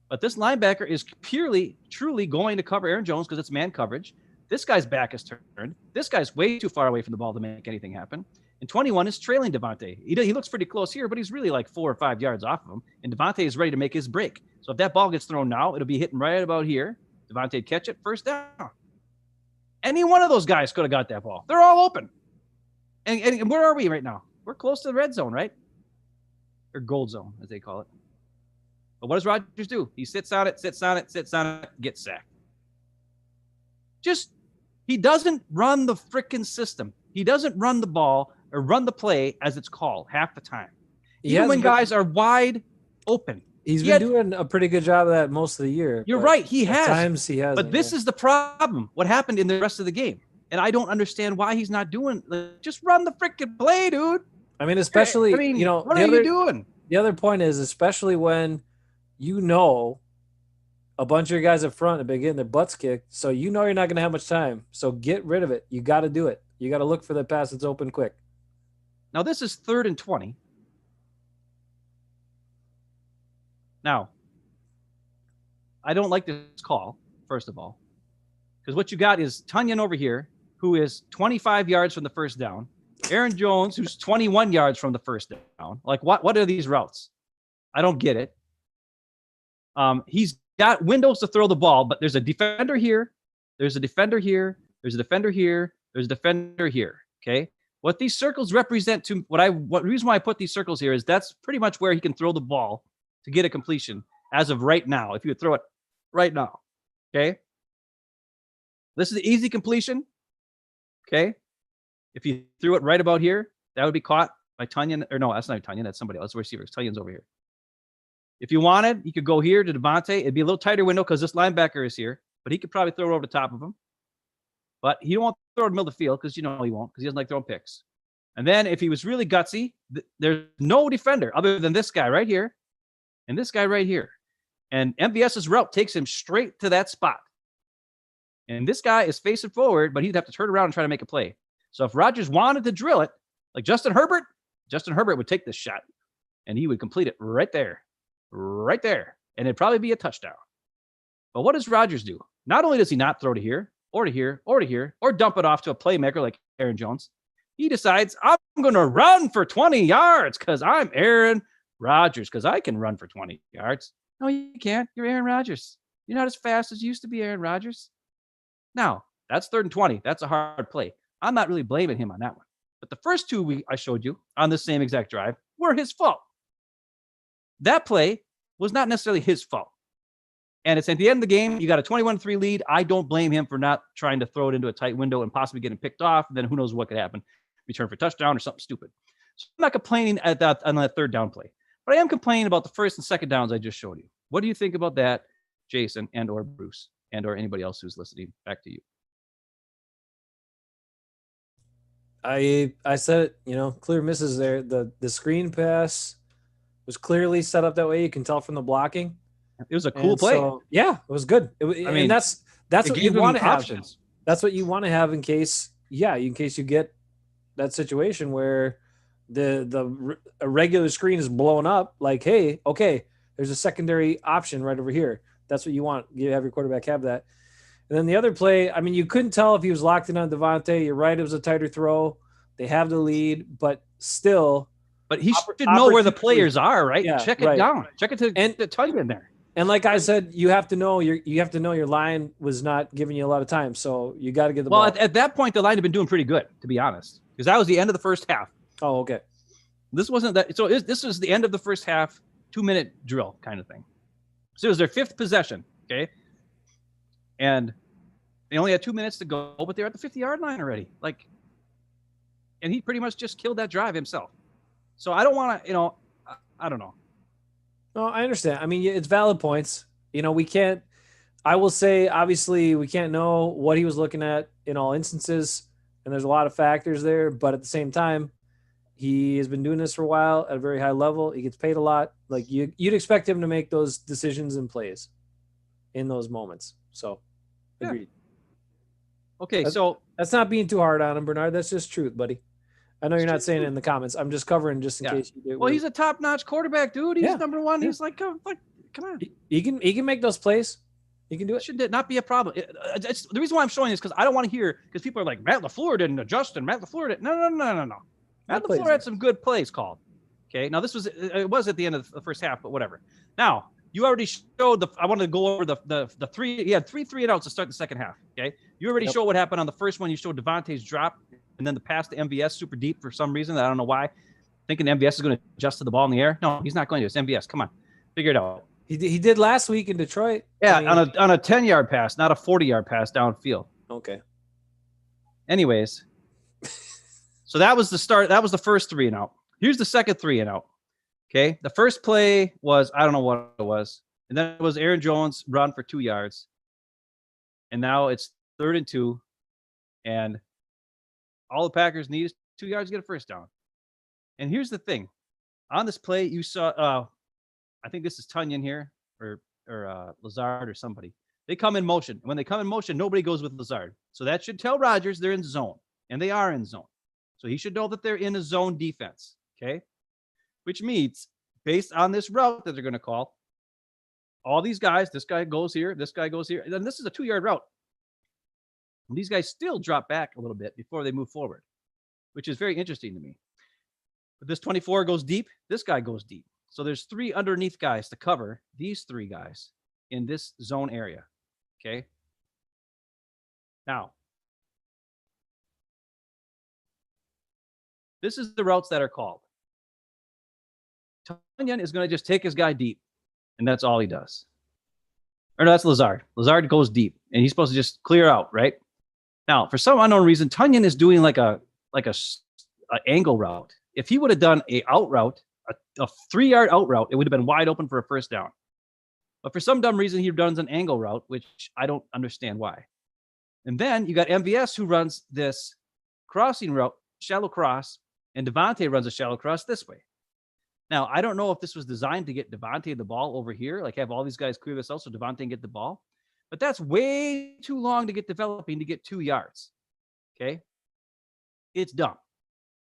S2: But this linebacker is truly going to cover Aaron Jones because it's man coverage. This guy's back is turned. This guy's way too far away from the ball to make anything happen. And 21 is trailing Devontae. He looks pretty close here, but he's really like 4 or 5 yards off of him. And Devontae is ready to make his break. So if that ball gets thrown now, it'll be hitting right about here. Devontae catch it, first down. Any one of those guys could have got that ball. They're all open. And where are we right now? We're close to the red zone, right? Or gold zone, as they call it. But what does Rodgers do? He sits on it, gets sacked. He doesn't run the freaking system. He doesn't run the ball or run the play as it's called half the time. Even when guys are wide open.
S1: He's been doing a pretty good job of that most of the year.
S2: You're right. He has.
S1: At times he has.
S2: But this is the problem. What happened in the rest of the game? And I don't understand why he's not doing. Just run the freaking play, dude.
S1: I mean, especially, what
S2: are you doing?
S1: The other point is, especially when a bunch of your guys up front have been getting their butts kicked, so you're not going to have much time. So get rid of it. You got to do it. You got to look for the pass that's open quick.
S2: Now, this is 3rd and 20. Now, I don't like this call, first of all, because what you got is Tunyon over here, who is 25 yards from the first down. Aaron Jones, who's 21 yards from the first down. Like, what are these routes? I don't get it. He's got windows to throw the ball, but there's a defender here. There's a defender here. There's a defender here. There's a defender here. Okay. What these circles represent to what reason why I put these circles here is that's pretty much where he can throw the ball to get a completion as of right now. If you would throw it right now. Okay. This is the easy completion. Okay. If you threw it right about here, that would be caught by Tunyon. Or no, that's not Tunyon. That's somebody else. That's the receiver. Tunyon's over here. If you wanted, you could go here to Devontae. It'd be a little tighter window because this linebacker is here, but he could probably throw it over the top of him. But he won't throw it in the middle of the field because he won't, because he doesn't like throwing picks. And then if he was really gutsy, there's no defender other than this guy right here and this guy right here. And MVS's route takes him straight to that spot. And this guy is facing forward, but he'd have to turn around and try to make a play. So if Rodgers wanted to drill it, like Justin Herbert would take this shot and he would complete it right there. Right there. And it'd probably be a touchdown. But what does Rodgers do? Not only does he not throw to here, or to here, or to here, or dump it off to a playmaker like Aaron Jones, he decides, I'm going to run for 20 yards because I'm Aaron Rodgers, because I can run for 20 yards. No, you can't. You're Aaron Rodgers. You're not as fast as you used to be, Aaron Rodgers. Now, that's 3rd and 20. That's a hard play. I'm not really blaming him on that one. But the first two I showed you on the same exact drive were his fault. That play was not necessarily his fault. And it's at the end of the game. You got a 21-3 lead. I don't blame him for not trying to throw it into a tight window and possibly getting picked off. Then who knows what could happen. Return for touchdown or something stupid. So I'm not complaining on that 3rd down play. But I am complaining about the 1st and 2nd downs I just showed you. What do you think about that, Jason and or Bruce and or anybody else who's listening? Back to you.
S1: I said it, clear misses there. The screen pass was clearly set up that way. You can tell from the blocking.
S2: It was a cool play.
S1: So, yeah, it was good. That's what you want to have. That's what you want to have in case you get that situation where a regular screen is blown up. Like, hey, okay, there's a secondary option right over here. That's what you want. You have your quarterback have that. And then the other play, I mean, you couldn't tell if he was locked in on Devontae. You're right, it was a tighter throw. They have the lead, but still.
S2: But he should know where the players are, right?
S1: Yeah,
S2: check it down. Check it to Tunyon there.
S1: And like I said, you have to know your line was not giving you a lot of time, so you got to get the ball.
S2: Well, at that point, the line had been doing pretty good, to be honest, because that was the end of the first half.
S1: Oh, okay.
S2: This wasn't that. So this was the end of the first half, 2-minute drill kind of thing. So it was their 5th possession, okay? And they only had 2 minutes to go, but they're at the 50-yard line already. And he pretty much just killed that drive himself. So I don't want to, I don't know.
S1: No, I understand. I mean, it's valid points. We can't, I will say, obviously, we can't know what he was looking at in all instances, and there's a lot of factors there, but at the same time, he has been doing this for a while at a very high level. He gets paid a lot. Like, you'd expect him to make those decisions and plays in those moments. So, agreed.
S2: Okay, so
S1: that's not being too hard on him, Bernard. That's just truth, buddy. I know you're not saying it in the comments. I'm just covering just in case you do.
S2: Well, he's a top-notch quarterback, dude. He's number one. Yeah. He's like, come on.
S1: He can make those plays. He can do it.
S2: Should not be a problem. It's the reason why I'm showing this because I don't want to hear because people are like Matt LaFleur didn't adjust and Matt LaFleur didn't. No. Matt LaFleur had some good plays called. Okay, now it was at the end of the first half, but whatever. Now you already showed I wanted to go over the three. He had three and outs to start the second half. Okay, you already showed what happened on the first one. You showed Devontae's drop and then the pass to MVS super deep for some reason. I don't know why. Thinking MVS is going to adjust to the ball in the air. No, he's not going to. It's MVS. Come on, figure it out.
S1: He did last week in Detroit.
S2: Yeah, I mean, on a 10-yard pass, not a 40-yard pass downfield.
S1: Okay.
S2: Anyways, so that was the start. That was the first 3 and out. Here's the second 3 and out. Okay, the first play was I don't know what it was, and then it was Aaron Jones run for 2 yards, and now it's 3rd and 2, and all the Packers need is 2 yards to get a first down. And here's the thing, on this play you saw. I think this is Tunyon here, or Lazard or somebody. They come in motion. When they come in motion, nobody goes with Lazard. So that should tell Rodgers they're in zone, and they are in zone. So he should know that they're in a zone defense, okay? Which means, based on this route that they're going to call, all these guys, this guy goes here, this guy goes here, and then this is a 2-yard route. And these guys still drop back a little bit before they move forward, which is very interesting to me. But this 24 goes deep, this guy goes deep. So there's 3 underneath guys to cover these 3 guys in this zone area. Okay. Now, this is the routes that are called. Tunyon is going to just take his guy deep, and that's all he does. Or no, that's Lazard. Lazard goes deep, and he's supposed to just clear out, right? Now, for some unknown reason, Tunyon is doing like a angle route. If he would have done a out route, a 3-yard out route, it would have been wide open for a first down. But for some dumb reason, he runs an angle route, which I don't understand why. And then you got MVS who runs this crossing route, shallow cross, and Devontae runs a shallow cross this way. Now, I don't know if this was designed to get Devontae the ball over here, like have all these guys clear this out so Devontae can get the ball. But that's way too long to get developing to get 2 yards. Okay? It's dumb.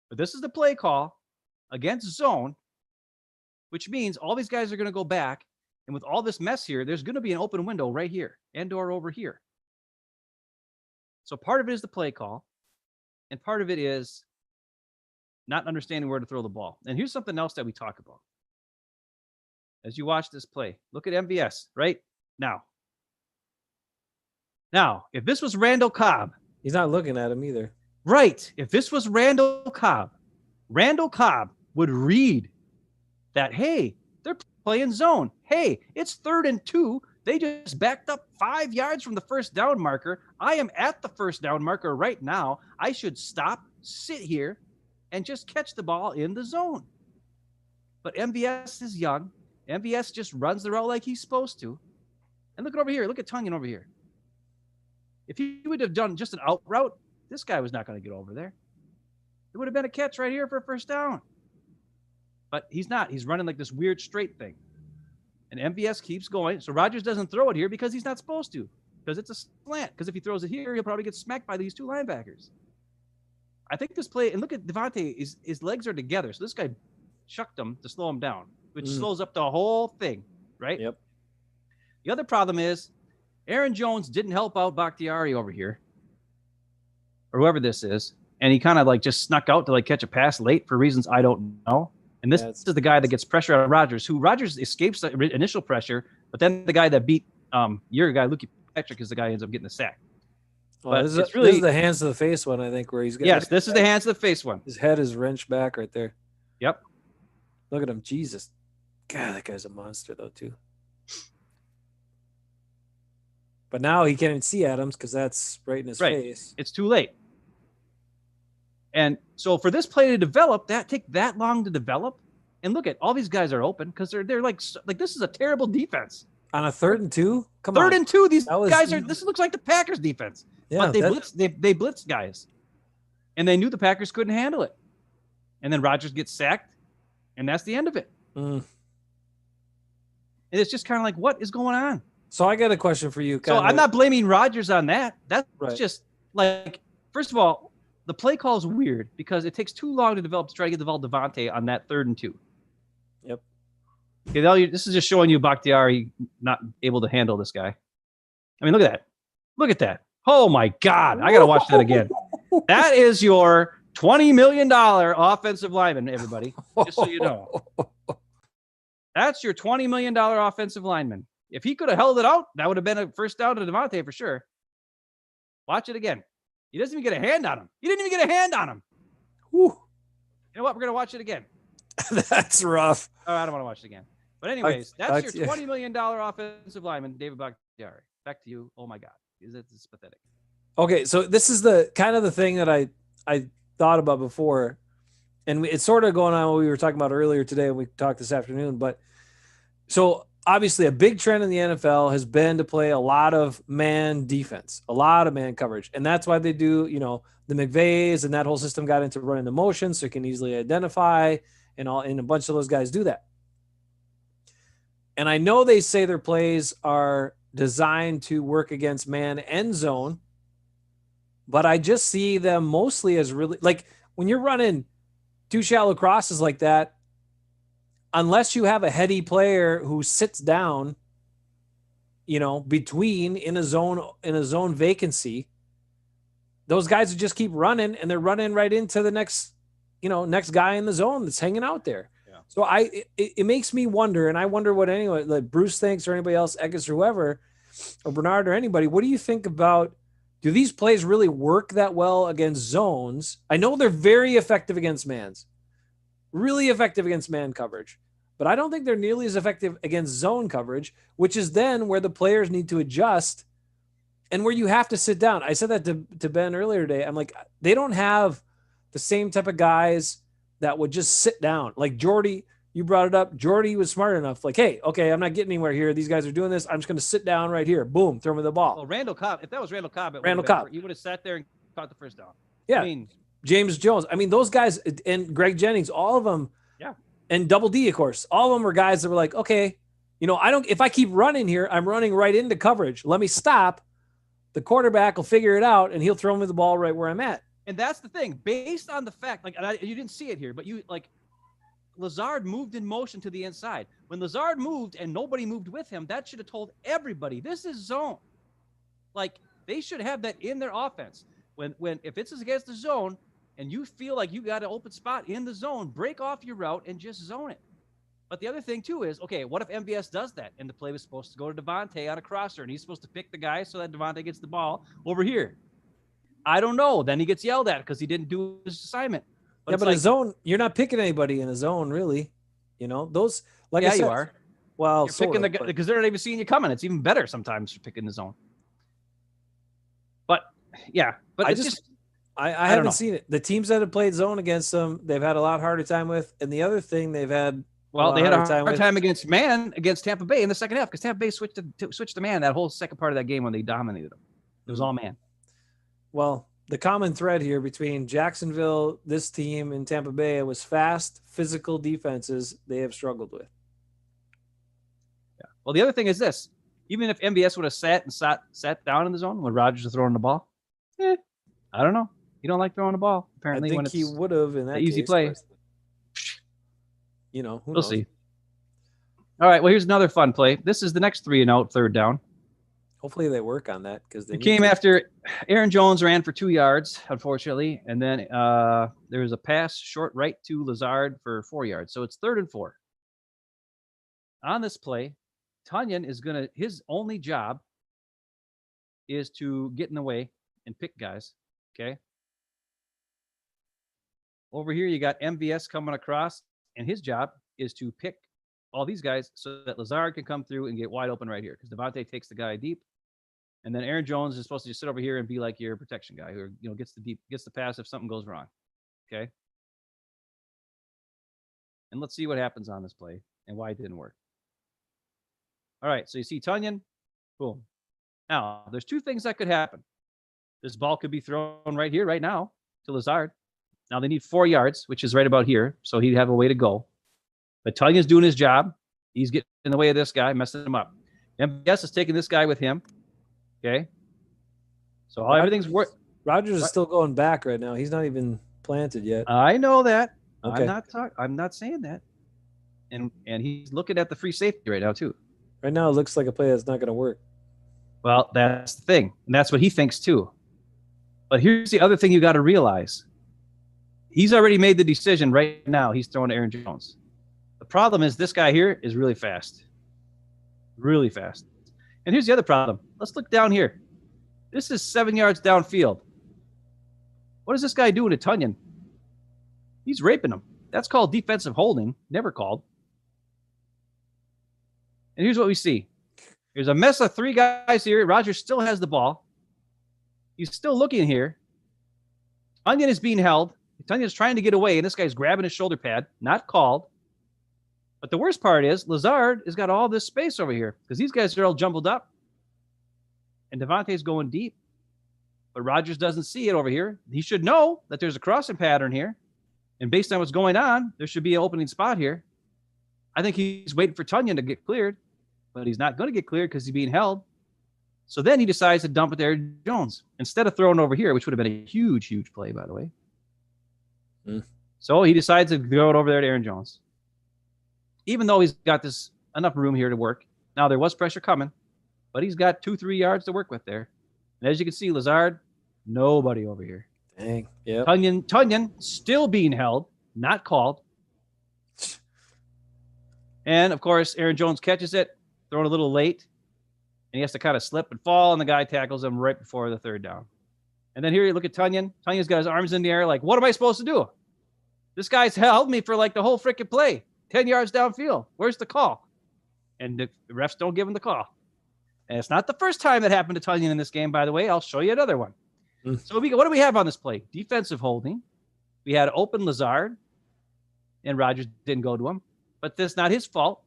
S2: But this is the play call against zone, which means all these guys are going to go back. And with all this mess here, there's going to be an open window right here and or over here. So part of it is the play call, and part of it is not understanding where to throw the ball. And here's something else that we talk about. As you watch this play, look at MVS right now. Now, if this was Randall Cobb.
S1: He's not looking at him either.
S2: Right. If this was Randall Cobb would read that, hey, they're playing zone. Hey, it's 3rd and 2. They just backed up 5 yards from the first down marker. I am at the first down marker right now. I should stop, sit here, and just catch the ball in the zone. But MVS is young. MVS just runs the route like he's supposed to. And look over here. Look at Tunyon over here. If he would have done just an out route, this guy was not going to get over there. It would have been a catch right here for a first down. But he's not. He's running like this weird straight thing. And MVS keeps going. So Rodgers doesn't throw it here because he's not supposed to. Because it's a slant. Because if he throws it here, he'll probably get smacked by these 2 linebackers. I think this play, and look at Devontae, his legs are together. So this guy chucked him to slow him down, which slows up the whole thing, right?
S1: Yep.
S2: The other problem is Aaron Jones didn't help out Bakhtiari over here, or whoever this is. And he kind of like just snuck out to like catch a pass late for reasons I don't know. And this is the guy that gets pressure out of Rodgers, who Rodgers escapes the initial pressure, but then the guy that beat your guy, Lukey Patrick, is the guy who ends up getting the sack.
S1: Well, this is the hands to the face one, I think, where he's got.
S2: Yes, this is the hands to the face one.
S1: His head is wrenched back right there.
S2: Yep.
S1: Look at him. Jesus. God, that guy's a monster, though, too. But now he can't even see Adams because that's right in his face.
S2: It's too late. And so for this play to develop, that take that long to develop. And look at all these guys are open because they're like this is a terrible defense.
S1: On a 3rd and 2? Come
S2: on. 3rd and 2, these guys are this looks like the Packers defense. Yeah, but they blitzed guys. And they knew the Packers couldn't handle it. And then Rodgers gets sacked, and that's the end of it. And it's just kind of like, what is going on?
S1: So I got a question for you.
S2: So I'm not blaming Rodgers on that. That's just like, first of all, the play call is weird because it takes too long to develop to try to get the ball to Devontae on that 3rd and 2.
S1: Yep.
S2: Okay, this is just showing you Bakhtiari not able to handle this guy. I mean, look at that. Look at that. Oh my God. I got to watch that again. That is your $20 million offensive lineman, everybody. Just so you know. That's your $20 million offensive lineman. If he could have held it out, that would have been a first down to Devontae for sure. Watch it again. He doesn't even get a hand on him. He didn't even get a hand on him. Whew. You know what? We're going to watch it again.
S1: That's rough.
S2: Oh, I don't want to watch it again. But anyways, that's your $20 million offensive lineman, David Bakhtiari. Back to you. Oh my God. It's pathetic.
S1: Okay, so this is the kind of the thing that I thought about before, and it's sort of going on what we were talking about earlier today, and we talked this afternoon. But so obviously, a big trend in the NFL has been to play a lot of man defense, a lot of man coverage, and that's why they do, the McVays and that whole system got into running the motion, so you can easily identify, and a bunch of those guys do that. And I know they say their plays are designed to work against man and zone, but I just see them mostly as really like when you're running two shallow crosses like that, unless you have a heady player who sits down, between in a zone vacancy, those guys would just keep running, and they're running right into the next guy in the zone that's hanging out there. Yeah. So it makes me wonder, and I wonder what anyone like Bruce thinks or anybody else, Eckes or whoever, or Bernard or anybody. What do you think about? Do these plays really work that well against zones? I know they're very effective against mans, really effective against man coverage, but I don't think they're nearly as effective against zone coverage, which is then where the players need to adjust and where you have to sit down. I said that to Ben earlier today. I'm like, they don't have the same type of guys that would just sit down. Like Jordy, you brought it up. Jordy was smart enough. Like, hey, okay, I'm not getting anywhere here. These guys are doing this. I'm just going to sit down right here. Boom, throw me the ball.
S2: Well, Randall Cobb, if that was Randall Cobb, you would have sat there and caught the first down.
S1: Yeah. I mean, James Jones. I mean, those guys and Greg Jennings, all of them.
S2: Yeah.
S1: And Double D, of course. All of them were guys that were like, okay, if I keep running here, I'm running right into coverage. Let me stop. The quarterback will figure it out, and he'll throw me the ball right where I'm at.
S2: And that's the thing. Based on the fact, you didn't see it here, but Lazard moved in motion to the inside. When Lazard moved and nobody moved with him, that should have told everybody this is zone. Like, they should have that in their offense. If it's against the zone and you feel like you got an open spot in the zone, break off your route and just zone it. But the other thing too is, okay, what if MVS does that and the play was supposed to go to Devontae on a crosser and he's supposed to pick the guy so that Devontae gets the ball over here? I don't know. Then he gets yelled at because he didn't do his assignment.
S1: But a zone, you're not picking anybody in a zone, really. Those, like I said,
S2: you are.
S1: Well,
S2: you're picking the guy because they're not even seeing you coming. It's even better sometimes for picking the zone. But yeah, but
S1: I haven't seen it. The teams that have played zone against them, they've had a lot harder time with. And the other thing they've had,
S2: they had a hard time against Tampa Bay in the second half because Tampa Bay switched to man that whole second part of that game when they dominated them. It was all man.
S1: Well, the common thread here between Jacksonville, this team, and Tampa Bay was fast, physical defenses they have struggled with.
S2: Yeah. Well, the other thing is this. Even if MVS would have sat down in the zone when Rodgers was throwing the ball, I don't know. You don't like throwing the ball, apparently.
S1: I think he would have in that
S2: easy play.
S1: Who
S2: we'll
S1: knows?
S2: See. All right, well, here's another fun play. This is the next 3-and-out, third down.
S1: Hopefully they work on that because they
S2: came after Aaron Jones ran for 2 yards, unfortunately, and then there was a pass short right to Lazard for 4 yards. So it's 3rd and 4. On this play, Tunyon is his only job is to get in the way and pick guys. Okay. Over here, you got MVS coming across, and his job is to pick all these guys so that Lazard can come through and get wide open right here because Devontae takes the guy deep. And then Aaron Jones is supposed to just sit over here and be like your protection guy who, gets the pass if something goes wrong. Okay. And let's see what happens on this play and why it didn't work. All right. So you see Tunyon. Boom. Now, there's 2 things that could happen. This ball could be thrown right here, right now to Lazard. Now they need 4 yards, which is right about here. So he'd have a way to go. But Tunyon's doing his job. He's getting in the way of this guy, messing him up. MVS is taking this guy with him. Okay. So everything's work.
S1: Rodgers is still going back right now. He's not even planted yet.
S2: I know that.
S1: Okay.
S2: I'm not saying that. And he's looking at the free safety right now too.
S1: Right now it looks like a play that's not going to work.
S2: Well, that's the thing. And that's what he thinks too. But here's the other thing you got to realize. He's already made the decision right now. He's throwing to Aaron Jones. The problem is this guy here is really fast. Really fast. And here's the other problem. Let's look down here. This is 7 yards downfield. What is this guy doing to Tunyon? He's raping him. That's called defensive holding. Never called. And here's what we see. There's a mess of 3 guys here. Rodgers still has the ball. He's still looking here. Tunyon is being held. Tunyon's trying to get away, and this guy's grabbing his shoulder pad. Not called. But the worst part is Lazard has got all this space over here because these guys are all jumbled up. And Devontae's going deep. But Rodgers doesn't see it over here. He should know that there's a crossing pattern here. And based on what's going on, there should be an opening spot here. I think he's waiting for Tunyon to get cleared. But he's not going to get cleared because he's being held. So then he decides to dump it to Aaron Jones instead of throwing over here, which would have been a huge, huge play, by the way. So he decides to throw it over there to Aaron Jones. Even though he's got this enough room here to work. Now, there was pressure coming, but he's got 2-3 yards to work with there. And as you can see, Lazard, nobody over here.
S1: Dang. Yeah.
S2: Tunyon still being held, not called. And, of course, Aaron Jones catches it, thrown a little late. And he has to kind of slip and fall, and the guy tackles him right before the 3rd down. And then here you look at Tunyon. Tunyon's got his arms in the air like, what am I supposed to do? This guy's held me for like the whole freaking play. 10 yards downfield. Where's the call? And the refs don't give him the call. And it's not the first time that happened to Tunyon in this game, by the way. I'll show you another one. So what do we have on this play? Defensive holding. We had open Lazard, and Rodgers didn't go to him. But that's not his fault.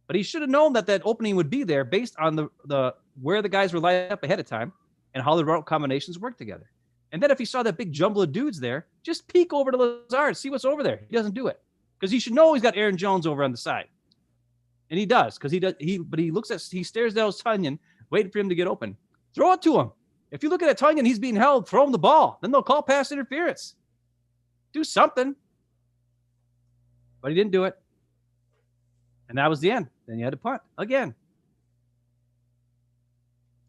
S2: But he should have known that that opening would be there based on the where the guys were lined up ahead of time and how the route combinations work together. And then if he saw that big jumble of dudes there, just peek over to Lazard, see what's over there. He doesn't do it because he should know he's got Aaron Jones over on the side, and he does because he stares down Tunyon, waiting for him to get open. Throw it to him. If you look at Tunyon, he's being held. Throw him the ball. Then they'll call pass interference. Do something. But he didn't do it, and that was the end. Then you had to punt again.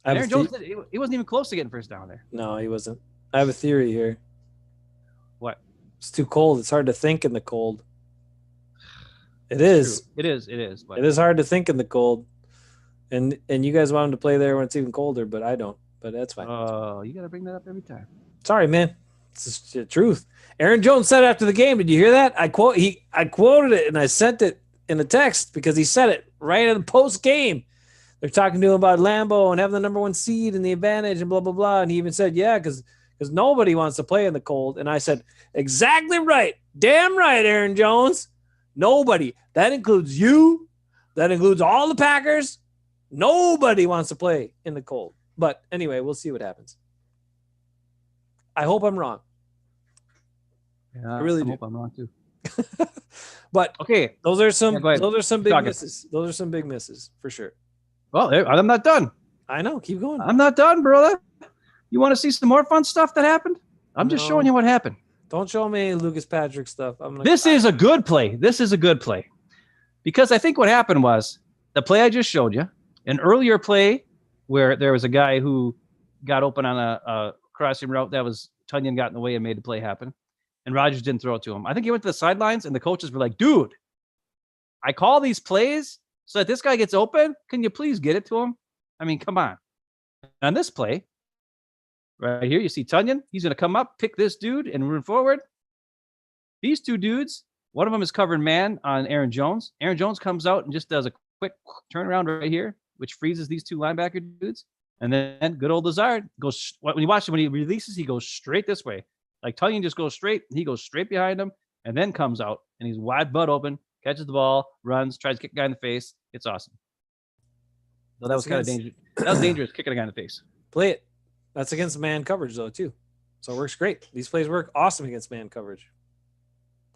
S2: Aaron Jones, he wasn't even close to getting first down there.
S1: No, he wasn't. I have a theory here.
S2: What?
S1: It's too cold. It's hard to think in the cold. It is.
S2: It is.
S1: But it is hard to think in the cold. And you guys want him to play there when it's even colder, but I don't. But that's fine.
S2: Oh, you got to bring that up every time.
S1: Sorry, man. It's just the truth. Aaron Jones said after the game, did you hear that? I quoted it and I sent it in a text because he said it right in the post game. They're talking to him about Lambeau and having the number 1 seed and the advantage and blah, blah, blah. And he even said, yeah, because nobody wants to play in the cold. And I said, exactly right. Damn right, Aaron Jones. Nobody. That includes you. That includes all the Packers. Nobody wants to play in the cold. But anyway, we'll see what happens. I hope I'm wrong.
S2: Yeah,
S1: I really
S2: hope I'm wrong too.
S1: But
S2: okay,
S1: those are some big misses. Those are some big misses for sure.
S2: Well, I'm not done.
S1: I know. Keep going.
S2: I'm not done, brother. You want to see some more fun stuff that happened? I'm just showing you what happened.
S1: Don't show me Lucas Patrick stuff.
S2: This is a good play. This is a good play. Because I think what happened was the play I just showed you, an earlier play where there was a guy who got open on a crossing route that was Tunyon got in the way and made the play happen. And Rodgers didn't throw it to him. I think he went to the sidelines and the coaches were like, dude, I call these plays so that this guy gets open. Can you please get it to him? I mean, come on. On this play, right here, you see Tunyon. He's going to come up, pick this dude, and run forward. These two dudes, one of them is covering man on Aaron Jones. Aaron Jones comes out and just does a quick turnaround right here, which freezes these two linebacker dudes. And then good old Lazard goes, when you watch him, when he releases, he goes straight this way. Like Tunyon just goes straight. He goes straight behind him and then comes out, and he's wide butt open, catches the ball, runs, tries to kick a guy in the face. It's awesome. So that was kind of dangerous. That was dangerous, kicking a guy in the face.
S1: Play it. That's against man coverage, though, too. So it works great. These plays work awesome against man coverage.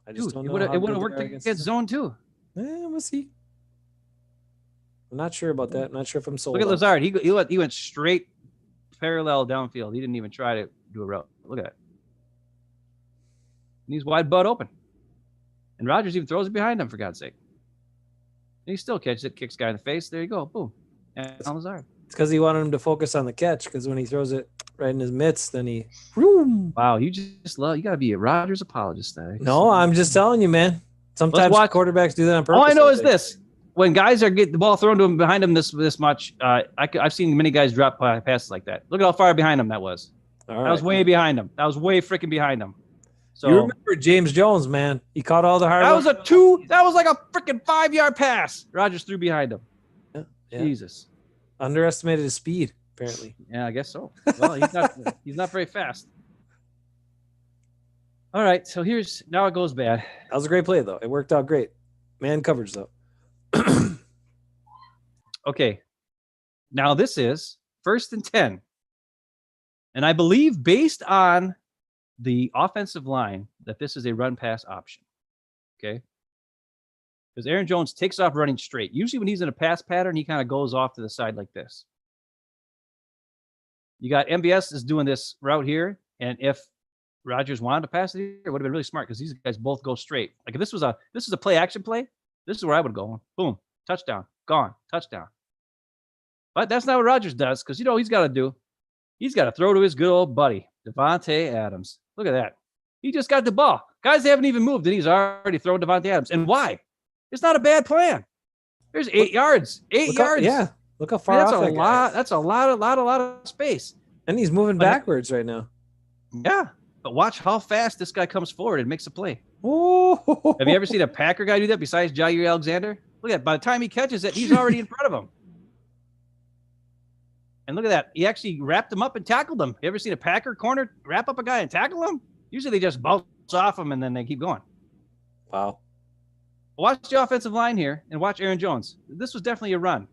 S1: I just don't know.
S2: It would have worked against zone, too.
S1: We'll see. I'm not sure about that. I'm not sure if I'm sold.
S2: Look at Lazard. He went straight parallel downfield. He didn't even try to do a route. Look at that. And he's wide butt open. And Rodgers even throws it behind him, for God's sake. And he still catches it, kicks guy in the face. There you go. Boom. And on Lazard.
S1: It's because he wanted him to focus on the catch. Because when he throws it right in his mitts, then he. Whoom.
S2: Wow, you just love. You got to be a Rodgers apologist.
S1: No, I'm just telling you, man.
S2: Let's
S1: Sometimes
S2: watch.
S1: quarterbacks do that on purpose.
S2: All I know is this: when guys are getting the ball thrown to them behind them this much, I've seen many guys drop passes like that. Look at how far behind him that was. That was way behind him. That was way freaking behind him. So
S1: you remember James Jones, man? He caught all the hard.
S2: That was a 2. That was like a freaking 5-yard pass. Rodgers threw behind him.
S1: Yeah.
S2: Jesus,
S1: underestimated his speed. Apparently.
S2: Yeah, I guess so. Well, he's not very fast. All right, so now it goes bad.
S1: That was a great play, though. It worked out great. Man coverage, though.
S2: Okay. Now this is 1st and 10. And I believe based on the offensive line that this is a run-pass option. Okay? Because Aaron Jones takes off running straight. Usually when he's in a pass pattern, he kind of goes off to the side like this. You got MBS is doing this route here, and if Rodgers wanted to pass it here, it would have been really smart because these guys both go straight. Like if this is a play action play, this is where I would go. Boom, touchdown, gone, touchdown. But that's not what Rodgers does because you know what he's got to do. He's got to throw to his good old buddy, Davante Adams. Look at that. He just got the ball. Guys haven't even moved, and he's already thrown Davante Adams. And why? It's not a bad plan. There's 8 yards. 8 yards.
S1: Yeah. Look how far
S2: that's off a lot. That's a lot of space.
S1: And he's moving backwards right now.
S2: Yeah. But watch how fast this guy comes forward and makes a play.
S1: Ooh.
S2: Have you ever seen a Packer guy do that besides Jair Alexander? Look at that. By the time he catches it, he's already in front of him. And look at that. He actually wrapped him up and tackled him. You ever seen a Packer corner wrap up a guy and tackle him? Usually they just bounce off him and then they keep going.
S1: Wow.
S2: Watch the offensive line here and watch Aaron Jones. This was definitely a run.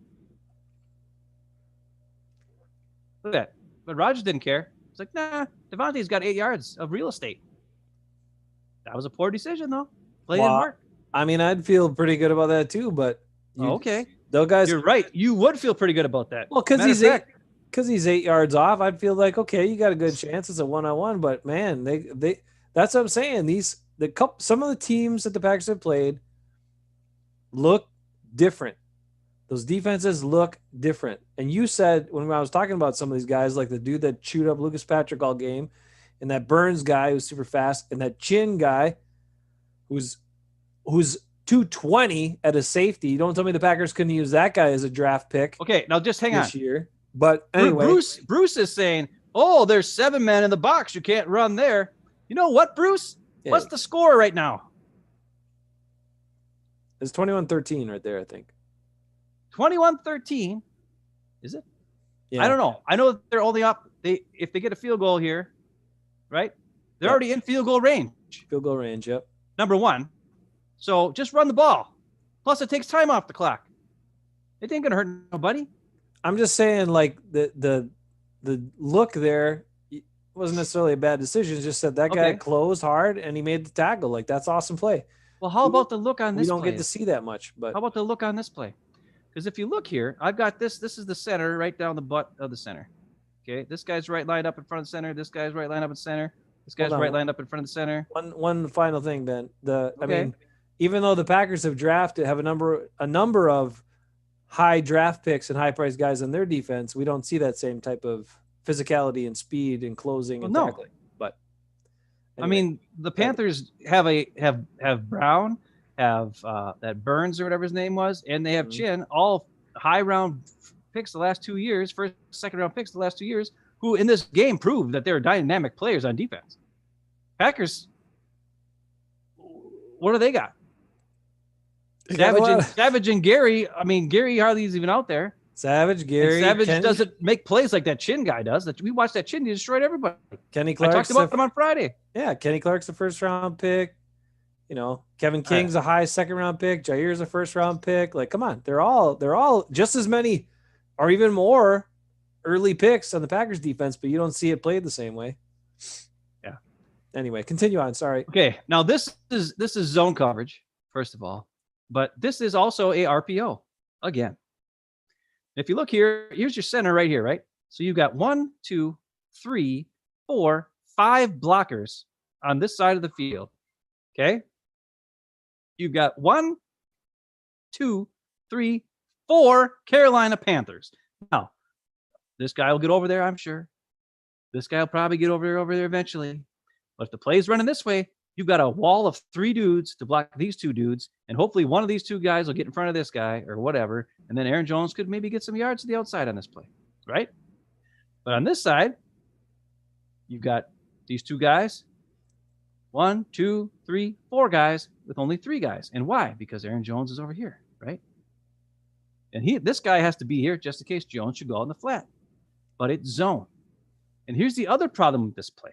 S2: Look at that. But Rodgers didn't care. It's like, nah, Davante's got 8 yards of real estate. That was a poor decision, though. Play didn't work.
S1: I mean, I'd feel pretty good about that, too, but...
S2: okay.
S1: Those guys...
S2: You're right. You would feel pretty good about that.
S1: Well, because he's 8 yards off, I'd feel like, okay, you got a good chance. It's a one-on-one, but, man, they that's what I'm saying. Some of the teams that the Packers have played look different. Those defenses look different. And you said when I was talking about some of these guys, like the dude that chewed up Lucas Patrick all game, and that Burns guy who's super fast, and that Chin guy who's 220 at a safety. You don't tell me the Packers couldn't use that guy as a draft pick.
S2: Okay, now just hang on.
S1: This year. But anyway.
S2: Bruce is saying, oh, there's 7 men in the box. You can't run there. You know what, Bruce? Yeah. What's the score right now?
S1: It's 21-13 right there, I think.
S2: 21-13. Is it?
S1: Yeah.
S2: I don't know. I know they're only up. If they get a field goal here, right? They're already in field goal range.
S1: Field goal range, yep.
S2: Number 1. So just run the ball. Plus, it takes time off the clock. It ain't gonna hurt nobody.
S1: I'm just saying, like the look there wasn't necessarily a bad decision. It's just that guy closed hard and he made the tackle. Like that's awesome play.
S2: Well, how about the look on this?
S1: We don't get to see that much, but
S2: how about the look on this play? Because if you look here, I've got this. This is the center, right down the butt of the center. Okay, this guy's right lined up in front of the center. This guy's right lined up in center. This guy's right lined up in front of the center.
S1: One final thing, Ben. I mean, even though the Packers have a number of high draft picks and high priced guys on their defense, we don't see that same type of physicality and speed and closing and tackling. But
S2: anyway, I mean, the Panthers have Brown, have that Burns or whatever his name was, and they have Chin, all high round picks the last 2 years, first, second round picks the last 2 years, who in this game proved that they're dynamic players on defense. Packers, what do they got? Savage and Gary. I mean, Gary hardly is even out there.
S1: Savage, Gary.
S2: And Savage doesn't make plays like that Chin guy does. We watched that Chin. He destroyed everybody.
S1: Kenny Clark's
S2: I talked about him on Friday.
S1: Yeah, Kenny Clark's the first round pick. You know, Kevin King's a high second round pick. Jair's a first round pick. Like, come on, they're all just as many, or even more, early picks on the Packers defense. But you don't see it played the same way.
S2: Yeah.
S1: Anyway, continue on. Sorry.
S2: Okay, now this is zone coverage first of all. But this is also a RPO again. If you look here, here's your center right here, right? So you've got 1, 2, 3, 4, 5 blockers on this side of the field. Okay. You've got 1, 2, 3, 4 Carolina Panthers. Now, This guy will get over there, I'm sure. This guy will probably get over there eventually. But if the play's running this way, you've got a wall of 3 dudes to block these 2 dudes, and hopefully one of these 2 guys will get in front of this guy or whatever, and then Aaron Jones could maybe get some yards to the outside on this play, right? But on this side, you've got these 2 guys, 1, 2, 3, 4 guys with only 3 guys. And why? Because Aaron Jones is over here, right? And this guy has to be here just in case Jones should go out in the flat. But it's zone. And here's the other problem with this play.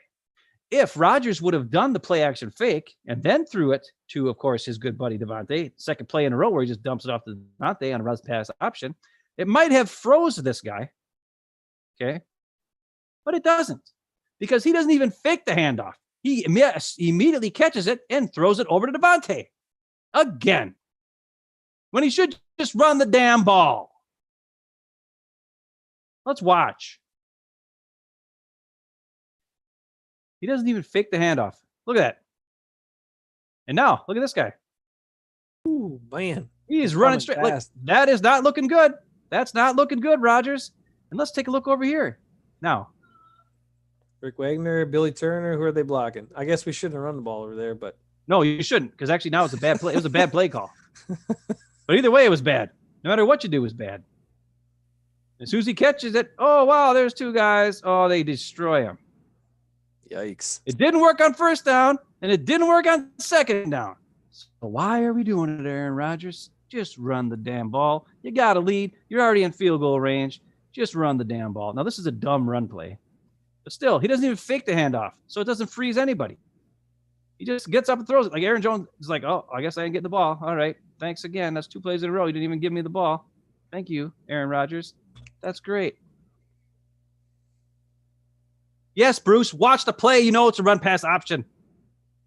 S2: If Rodgers would have done the play action fake and then threw it to, of course, his good buddy Devontae, second play in a row where he just dumps it off to Devontae on a run pass option, it might have froze this guy. Okay. But it doesn't, because he doesn't even fake the handoff. He immediately catches it and throws it over to Devontae again, when he should just run the damn ball. Let's watch. He doesn't even fake the handoff. Look at that. And now, look at this guy.
S1: Ooh, man.
S2: He's running straight. Like, that is not looking good. That's not looking good, Rodgers. And let's take a look over here. Now.
S1: Rick Wagner, Billy Turner, who are they blocking? I guess we shouldn't run the ball over there, but.
S2: No, you shouldn't, because actually now it's a bad play. It was a bad play call. But either way, it was bad. No matter what you do, it was bad. As soon as he catches it, oh, wow, there's 2 guys. Oh, they destroy him.
S1: Yikes.
S2: It didn't work on first down, and it didn't work on second down. So why are we doing it, Aaron Rodgers? Just run the damn ball. You got to lead. You're already in field goal range. Just run the damn ball. Now, this is a dumb run play. But still, he doesn't even fake the handoff, so it doesn't freeze anybody. He just gets up and throws it. Like Aaron Jones is like, oh, I guess I didn't get the ball. All right. Thanks again. That's 2 plays in a row. You didn't even give me the ball. Thank you, Aaron Rodgers. That's great. Yes, Bruce, watch the play. You know it's a run pass option.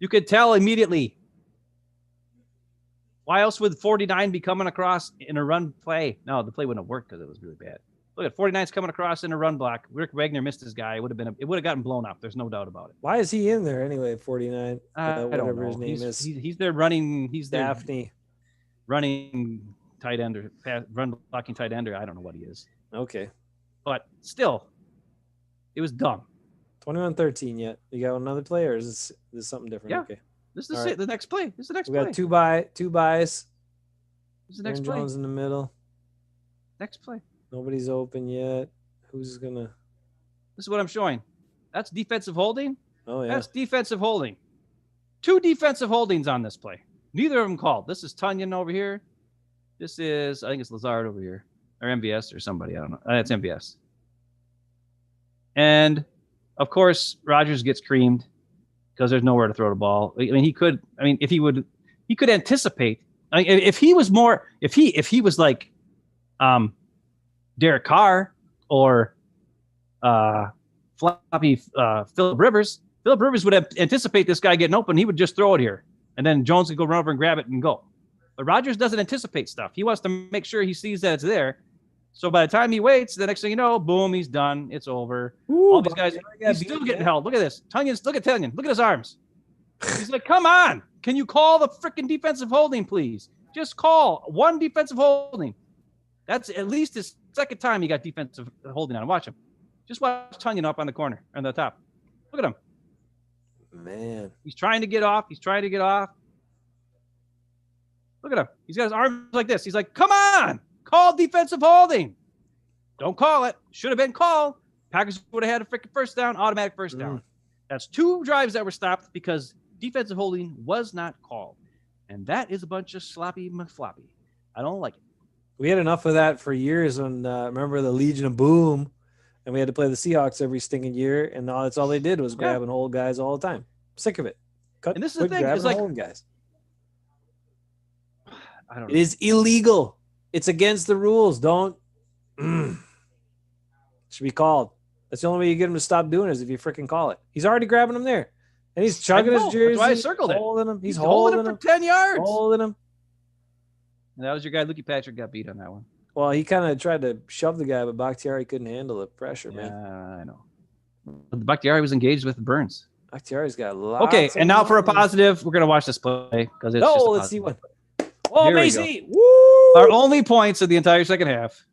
S2: You could tell immediately. Why else would 49 be coming across in a run play? No, the play wouldn't have worked because it was really bad. Look at 49's coming across in a run block. Rick Wagner missed his guy. It would have gotten blown up. There's no doubt about it.
S1: Why is he in there anyway? 49,
S2: whatever his name is. He's there running. He's there
S1: Daphne,
S2: running tight end or run blocking tight end, or I don't know what he is.
S1: Okay,
S2: but still, it was dumb.
S1: 21-13 yet? You got another play, or is this something different?
S2: Yeah.
S1: Okay.
S2: This is it. The next play. This is the next
S1: we
S2: play.
S1: We got two buys.
S2: This is the next
S1: Aaron
S2: play.
S1: Jones in the middle.
S2: Next play.
S1: Nobody's open yet. Who's gonna?
S2: This is what I'm showing. That's defensive holding.
S1: Oh yeah.
S2: That's defensive holding. 2 defensive holdings on this play. Neither of them called. This is Tunyon over here. This is, I think it's Lazard over here, or MVS or somebody. I don't know. It's MVS. And of course, Rodgers gets creamed because there's nowhere to throw the ball. I mean, if he could anticipate. I mean, if he was more, if he was like, Derek Carr or floppy Phillip Rivers. Phillip Rivers would anticipate this guy getting open. He would just throw it here, and then Jones would go run over and grab it and go. But Rodgers doesn't anticipate stuff. He wants to make sure he sees that it's there. So by the time he waits, the next thing you know, boom, he's done. It's over.
S1: Ooh,
S2: all these guys, he's still getting held. Look at this. Look at Tunyon. Look at his arms. He's like, come on. Can you call the freaking defensive holding, please? Just call 1 defensive holding. That's at least his second time he got defensive holding on. Watch him. Just watch Tunyon up on the corner, on the top. Look at him.
S1: Man.
S2: He's trying to get off. Look at him. He's got his arms like this. He's like, come on. Call defensive holding. Don't call it. Should have been called. Packers would have had a freaking first down, automatic first down. That's 2 drives that were stopped because defensive holding was not called. And that is a bunch of sloppy McFloppy. I don't like it.
S1: We had enough of that for years when, remember the Legion of Boom, and we had to play the Seahawks every stinking year, and that's all they did was grab and hold guys all the time. Sick of it.
S2: And this is the thing. It's like,
S1: guys.
S2: I don't know.
S1: It is illegal. It's against the rules. Don't. Should be called. That's the only way you get him to stop doing it is if you freaking call it. He's already grabbing him there. And he's chugging his jersey.
S2: That's why I circled it.
S1: Holding him.
S2: He's holding him for 10 yards.
S1: Holding him.
S2: And that was your guy, Lukey Patrick, got beat on that one.
S1: Well, he kind of tried to shove the guy, but Bakhtiari couldn't handle the pressure, man.
S2: Yeah, I know. But Bakhtiari was engaged with Burns.
S1: Bakhtiari's got lots.
S2: Okay, and now for a positive, we're going to watch this play. Because it's
S1: let's see one. Oh, Macy.
S2: Woo! Our only points of the entire second half.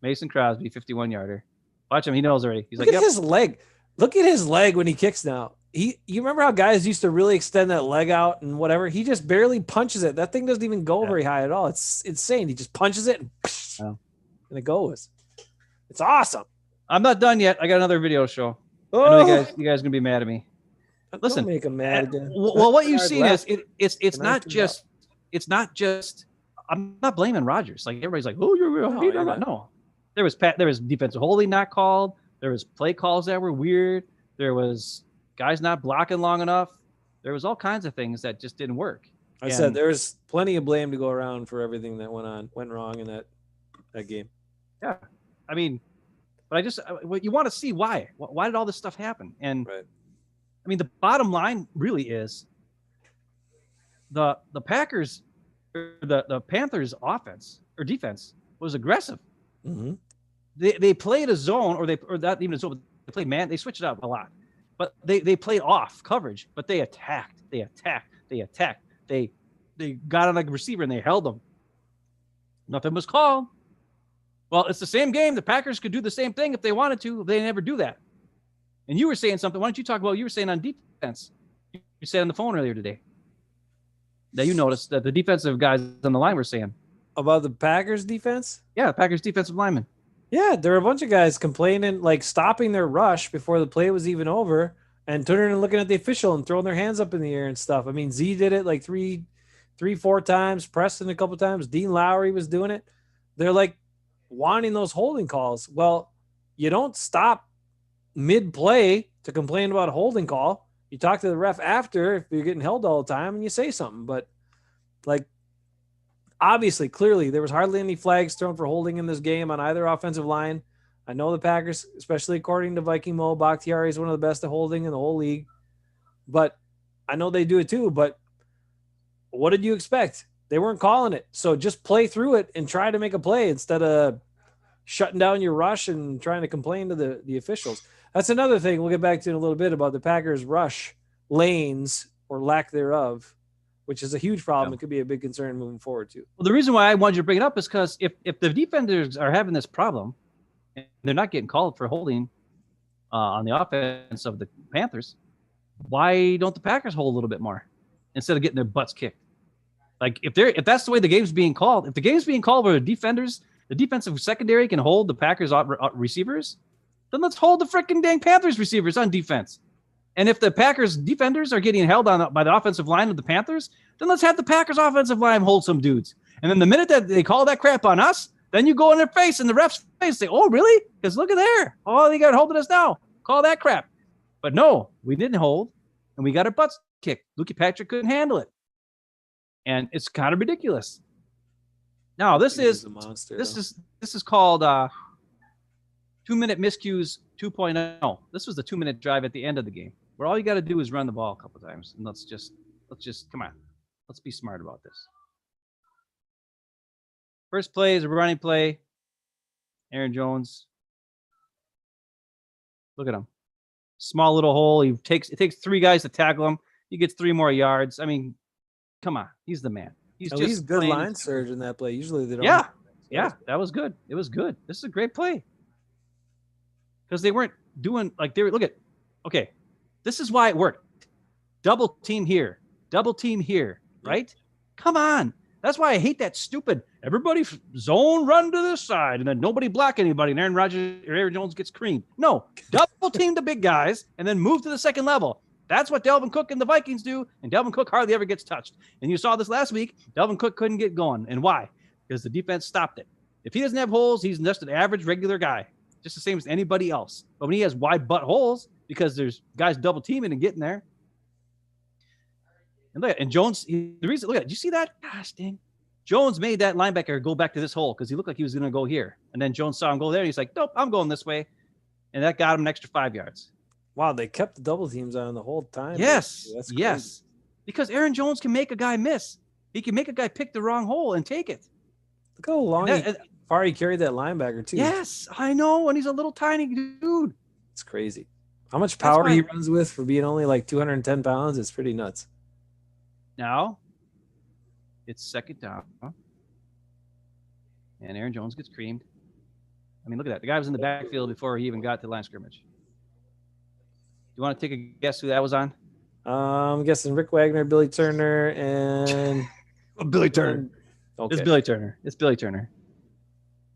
S2: Mason Crosby, 51-yarder. Watch him. He knows already. He's
S1: Look
S2: like,
S1: at his leg. Look at his leg when he kicks now. You remember how guys used to really extend that leg out and whatever? He just barely punches it. That thing doesn't even go very high at all. It's insane. He just punches it and it goes. It's awesome.
S2: I'm not done yet. I got another video to show.
S1: Oh.
S2: I know you guys are gonna be mad at me. Listen,
S1: don't make him mad again.
S2: Well, what you've seen is it's not just. I'm not blaming Rodgers. Like everybody's like, oh, no. There was defensive holding not called. There was play calls that were weird. There was guys not blocking long enough. There was all kinds of things that just didn't work.
S1: I said there was plenty of blame to go around for everything that went wrong in that game.
S2: Yeah, I mean, but you want to see why? Why did all this stuff happen? And
S1: right.
S2: I mean, the bottom line really is the Packers, the Panthers' offense or defense was aggressive.
S1: Mm-hmm.
S2: They played a zone, or not even a zone. They played man. They switched it up a lot, but they played off coverage. But they attacked. They got on a receiver and they held them. Nothing was called. Well, it's the same game. The Packers could do the same thing if they wanted to. They never do that. And you were saying something. Why don't you talk about what you were saying on defense? You said on the phone earlier today that you noticed that the defensive guys on the line were saying.
S1: About the Packers defense?
S2: Yeah, Packers defensive linemen.
S1: Yeah, there were a bunch of guys complaining, like stopping their rush before the play was even over and turning and looking at the official and throwing their hands up in the air and stuff. I mean, Z did it like three, 4 times. Preston a couple times. Dean Lowry was doing it. They're like wanting those holding calls. Well, you don't stop mid-play to complain about a holding call. You talk to the ref after if you're getting held all the time and you say something. But like, obviously, clearly, there was hardly any flags thrown for holding in this game on either offensive line. I know the Packers, especially according to Viking Mo, Bakhtiari is one of the best at holding in the whole league. But I know they do it too. But what did you expect? They weren't calling it. So just play through it and try to make a play instead of shutting down your rush and trying to complain to the officials. That's another thing we'll get back to in a little bit about the Packers rush lanes or lack thereof, which is a huge problem. Yeah. It could be a big concern moving forward too.
S2: Well, the reason why I wanted you to bring it up is because if the defenders are having this problem and they're not getting called for holding on the offense of the Panthers, why don't the Packers hold a little bit more instead of getting their butts kicked? Like if that's the way the game's being called, if the game's being called where the defensive secondary can hold the Packers receivers, then let's hold the freaking dang Panthers receivers on defense. And if the Packers defenders are getting held by the offensive line of the Panthers, then let's have the Packers offensive line hold some dudes. And then the minute that they call that crap on us, then you go in their face, in the ref's face, say, oh, really? Because look at there. Oh, they got holding us now. Call that crap. But no, we didn't hold, and we got our butts kicked. Luke Patrick couldn't handle it. And it's kind of ridiculous. Now, this is called 2-minute miscues 2.0. This was the 2-minute drive at the end of the game, where all you got to do is run the ball a couple times, and let's just come on, let's be smart about this. First play is a running play. Aaron Jones, look at him, small little hole. It takes 3 guys to tackle him. He gets 3 more yards. I mean, come on, he's the man.
S1: He's good line surge in that play. Usually they don't.
S2: Yeah, that was good. It was good. This is a great play. Because they weren't doing like they were. Look at, okay, this is why it worked. Double team here, right? Come on. That's why I hate that stupid everybody zone run to this side and then nobody block anybody and Aaron Jones gets creamed. No, double team the big guys and then move to the second level. That's what Dalvin Cook and the Vikings do, and Dalvin Cook hardly ever gets touched. And you saw this last week. Dalvin Cook couldn't get going. And why? Because the defense stopped it. If he doesn't have holes, he's just an average, regular guy, just the same as anybody else. But when he has wide butt holes, because there's guys double teaming and getting there. And look at, and Jones, the reason, look at, did you see that? Gosh dang. Jones made that linebacker go back to this hole because he looked like he was going to go here. And then Jones saw him go there, and he's like, nope, I'm going this way. And that got him an extra 5 yards.
S1: Wow, they kept the double teams on the whole time.
S2: Yes, yes. Because Aaron Jones can make a guy miss. He can make a guy pick the wrong hole and take it.
S1: Look how long far he carried that linebacker, too.
S2: Yes, I know, and he's a little tiny dude.
S1: It's crazy. How much power he runs with for being only like 210 pounds is pretty nuts.
S2: Now, it's second down. And Aaron Jones gets creamed. I mean, look at that. The guy was in the backfield before he even got to the line of scrimmage. Do you want to take a guess who that was on?
S1: I'm guessing Rick Wagner, Billy Turner, and
S2: Billy Turner.
S1: Okay.
S2: It's Billy Turner. It's Billy Turner.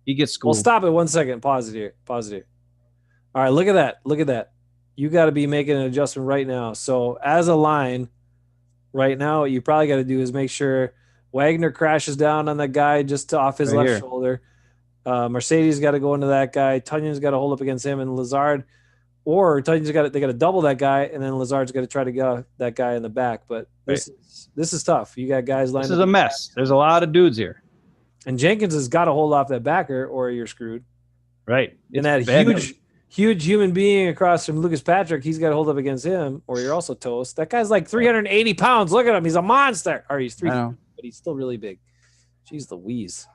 S2: He gets schooled.
S1: Well, stop it 1 second. Pause it here. Pause it here. All right, look at that. Look at that. You got to be making an adjustment right now. So as a line, right now, what you probably got to do is make sure Wagner crashes down on that guy just off his left shoulder. Mercedes got to go into that guy. Tunyon's got to hold up against him, and Lazard, or Tunyon's got to double that guy, and then Lazard's got to try to get that guy in the back. But this is tough. You got guys lined up.
S2: This is a mess. There's a lot of dudes here.
S1: And Jenkins has got to hold off that backer, or you're screwed.
S2: Right.
S1: And that huge human being across from Lucas Patrick, he's got to hold up against him, or you're also toast. That guy's like 380 pounds. Look at him. He's a monster. Or he's 300, but he's still really big. Jeez Louise.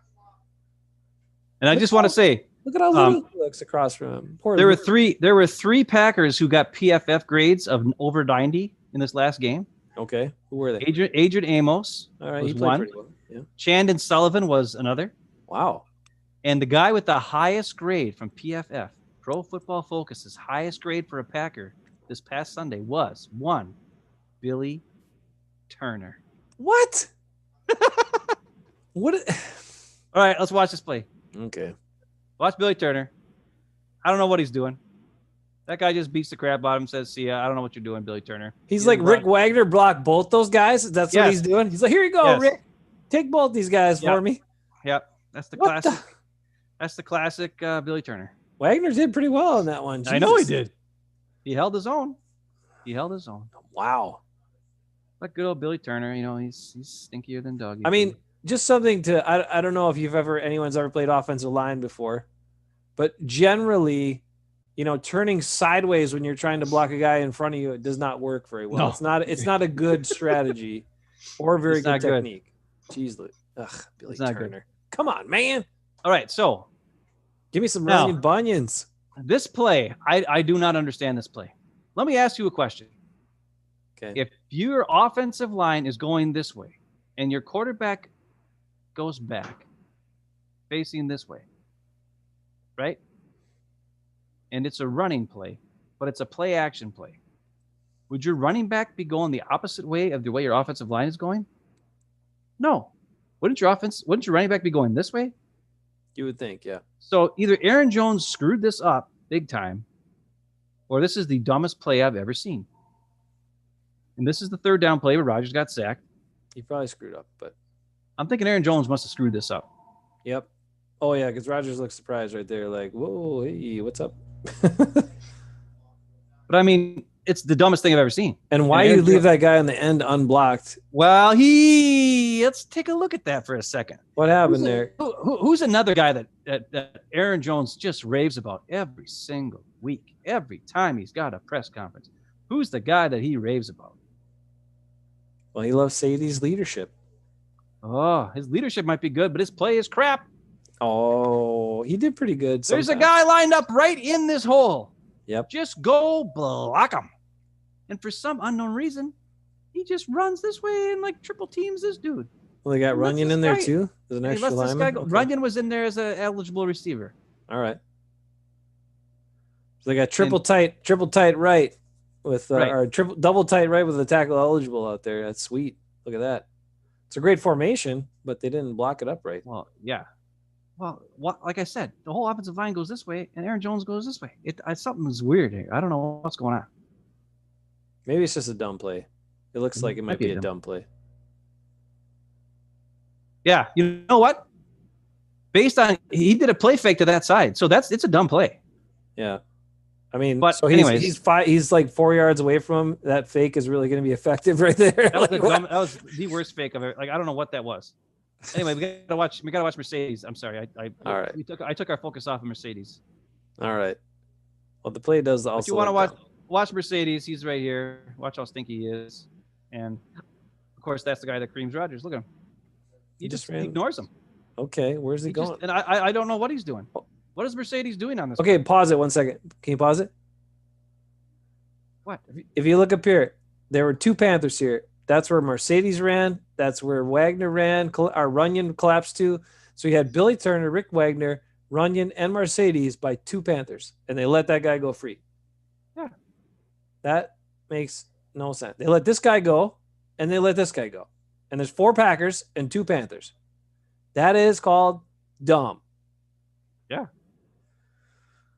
S2: And I just want to say,
S1: look at how little he looks across from him.
S2: There were three Packers who got PFF grades of over 90 in this last game.
S1: Okay. Who were they?
S2: Adrian Amos.
S1: All right. He played pretty well. Yeah.
S2: Chandon Sullivan was another.
S1: Wow.
S2: And the guy with the highest grade from PFF, Pro Football Focus's highest grade for a Packer this past Sunday was Billy Turner.
S1: What? What?
S2: All right, let's watch this play.
S1: Okay.
S2: Watch Billy Turner. I don't know what he's doing. That guy just beats the crap out of him, says, see ya. I don't know what you're doing, Billy Turner.
S1: He's like Rick Wagner blocked both those guys. That's what he's doing. He's like, here you go, Rick. Take both these guys for me.
S2: Yep. That's the classic. That's the classic Billy Turner.
S1: Wagner did pretty well on that one. Jesus.
S2: I know he did. He held his own.
S1: Wow.
S2: But good old Billy Turner, he's stinkier than doggy.
S1: I mean, just something to I don't know if anyone's ever played offensive line before, but generally, turning sideways when you're trying to block a guy in front of you, it does not work very well. No. It's not a good strategy or very good technique. Jeez, Billy Turner. Good. Come on, man.
S2: All right, so
S1: give me some running bunions.
S2: This play, I do not understand this play. Let me ask you a question.
S1: Okay.
S2: If your offensive line is going this way and your quarterback goes back facing this way, right? And it's a running play, but it's a play action play. Would your running back be going the opposite way of the way your offensive line is going? No. Wouldn't your running back be going this way?
S1: You would think, yeah.
S2: So either Aaron Jones screwed this up big time, or this is the dumbest play I've ever seen. And this is the third down play where Rodgers got sacked.
S1: He probably screwed up, but
S2: I'm thinking Aaron Jones must have screwed this up.
S1: Yep. Oh, yeah, because Rodgers looks surprised right there, like, whoa, hey, what's up?
S2: But, I mean, it's the dumbest thing I've ever seen.
S1: And why you leave that guy on the end unblocked?
S2: Well, let's take a look at that for a second.
S1: What happened there?
S2: Who's another guy that Aaron Jones just raves about every single week, every time he's got a press conference? Who's the guy that he raves about?
S1: Well, he loves Sadie's leadership.
S2: Oh, his leadership might be good, but his play is crap.
S1: Oh, he did pretty good.
S2: There's a guy lined up right in this hole.
S1: Yep.
S2: Just go block him. And for some unknown reason, he just runs this way and like triple teams this dude.
S1: Well, they got Runyon in there too. There's an extra lineman.
S2: Okay. Runyon was in there as an eligible receiver.
S1: All right. So they got triple tight right with or double tight right with the tackle eligible out there. That's sweet. Look at that. It's a great formation, but they didn't block it up right.
S2: Well, yeah. Well, like I said, the whole offensive line goes this way, and Aaron Jones goes this way. Something's weird here. I don't know what's going on.
S1: Maybe it's just a dumb play. It looks like it might be a dumb play.
S2: Yeah, you know what? Based on he did a play fake to that side, so it's a dumb play.
S1: Yeah, I mean,
S2: but
S1: so he's like 4 yards away from him. That fake is really going to be effective right there.
S2: That was the worst fake I've ever. Like I don't know what that was. Anyway, we gotta watch Mercedes. I'm sorry,
S1: all right.
S2: I took our focus off of Mercedes.
S1: All right. Well, the play does also.
S2: If you want to watch Mercedes, he's right here. Watch how stinky he is, and of course that's the guy that creams Rodgers. Look at him. He just ignores him.
S1: Okay, where's he going?
S2: And I don't know what he's doing. What is Mercedes doing on this?
S1: Okay, pause it 1 second. Can you pause it?
S2: What?
S1: If you look up here, there were two Panthers here. That's where Mercedes ran. That's where Wagner ran. Our Runyon collapsed to. So you had Billy Turner, Rick Wagner, Runyon, and Mercedes by 2 Panthers, and they let that guy go free.
S2: Yeah.
S1: That makes no sense. They let this guy go, and they let this guy go. And there's 4 Packers and 2 Panthers. That is called dumb.
S2: Yeah.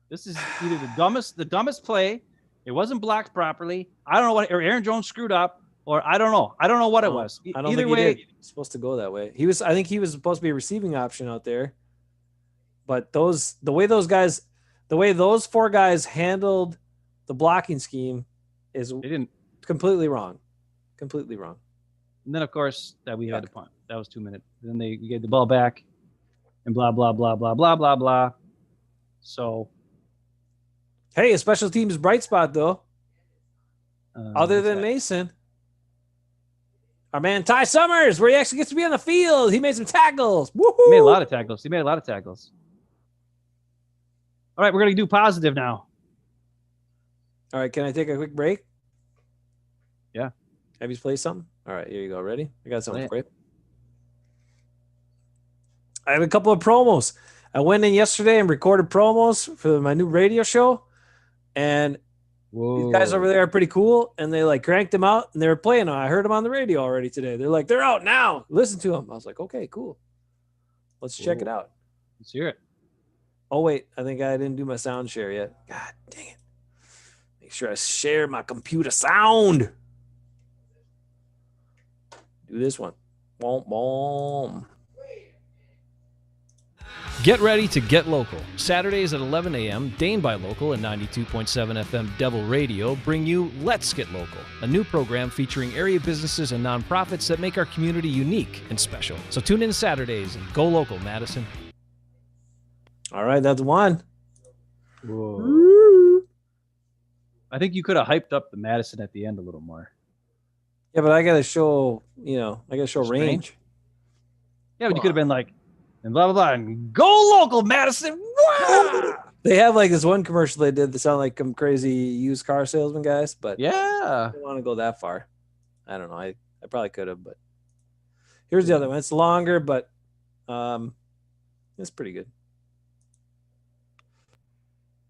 S2: This is either the dumbest play. It wasn't blocked properly. I don't know what, or Aaron Jones screwed up, or I don't know. I don't know what it was.
S1: I don't
S2: Either
S1: think
S2: way,
S1: he was supposed to go that way. I think he was supposed to be a receiving option out there. But the way those 4 guys handled the blocking scheme is completely wrong. Completely wrong.
S2: And then, of course, that we had to punt. That was 2 minutes. Then they gave the ball back and blah, blah, blah, blah, blah, blah, blah. So.
S1: Hey, a special teams bright spot, though. Other than Mason. Our man Ty Summers, where he actually gets to be on the field. He made some tackles. Woohoo!
S2: He made a lot of tackles. All right, we're going to do positive now.
S1: All right, can I take a quick break?
S2: Yeah.
S1: Have you played something? All right, here you go. Ready? I got something for you. I have a couple of promos. I went in yesterday and recorded promos for my new radio show. And these guys over there are pretty cool. And they like cranked them out and they were playing them. I heard them on the radio already today. They're like, they're out now. Listen to them. I was like, okay, cool. Let's check it out.
S2: Let's hear it.
S1: Oh, wait. I think I didn't do my sound share yet. God dang it. Make sure I share my computer sound. Do this one. Boom, boom.
S3: Get ready to get local. Saturdays at 11 a.m., Dane by Local and 92.7 FM Devil Radio bring you Let's Get Local, a new program featuring area businesses and nonprofits that make our community unique and special. So tune in Saturdays and go local, Madison.
S1: All right, that's one.
S2: Whoa. I think you could have hyped up the Madison at the end a little more.
S1: Yeah, but I got to show, range.
S2: Yeah, but you could have been like, and blah, blah, blah, and go local, Madison. Wow!
S1: They have like this one commercial they did that sound like some crazy used car salesman guys, but
S2: yeah,
S1: I don't want to go that far. I don't know. I probably could have, but here's the other one. It's longer, but it's pretty good.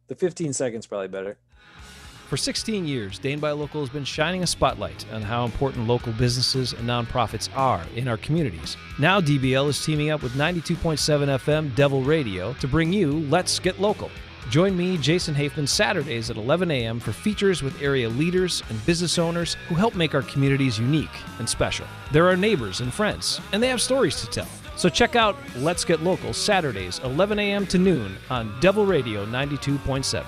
S1: The 15 seconds probably better.
S3: For 16 years, Dane by Local has been shining a spotlight on how important local businesses and nonprofits are in our communities. Now DBL is teaming up with 92.7 FM Devil Radio to bring you Let's Get Local. Join me, Jason Hafeman, Saturdays at 11 a.m. for features with area leaders and business owners who help make our communities unique and special. They're our neighbors and friends, and they have stories to tell. So check out Let's Get Local Saturdays, 11 a.m. to noon on Devil Radio 92.7.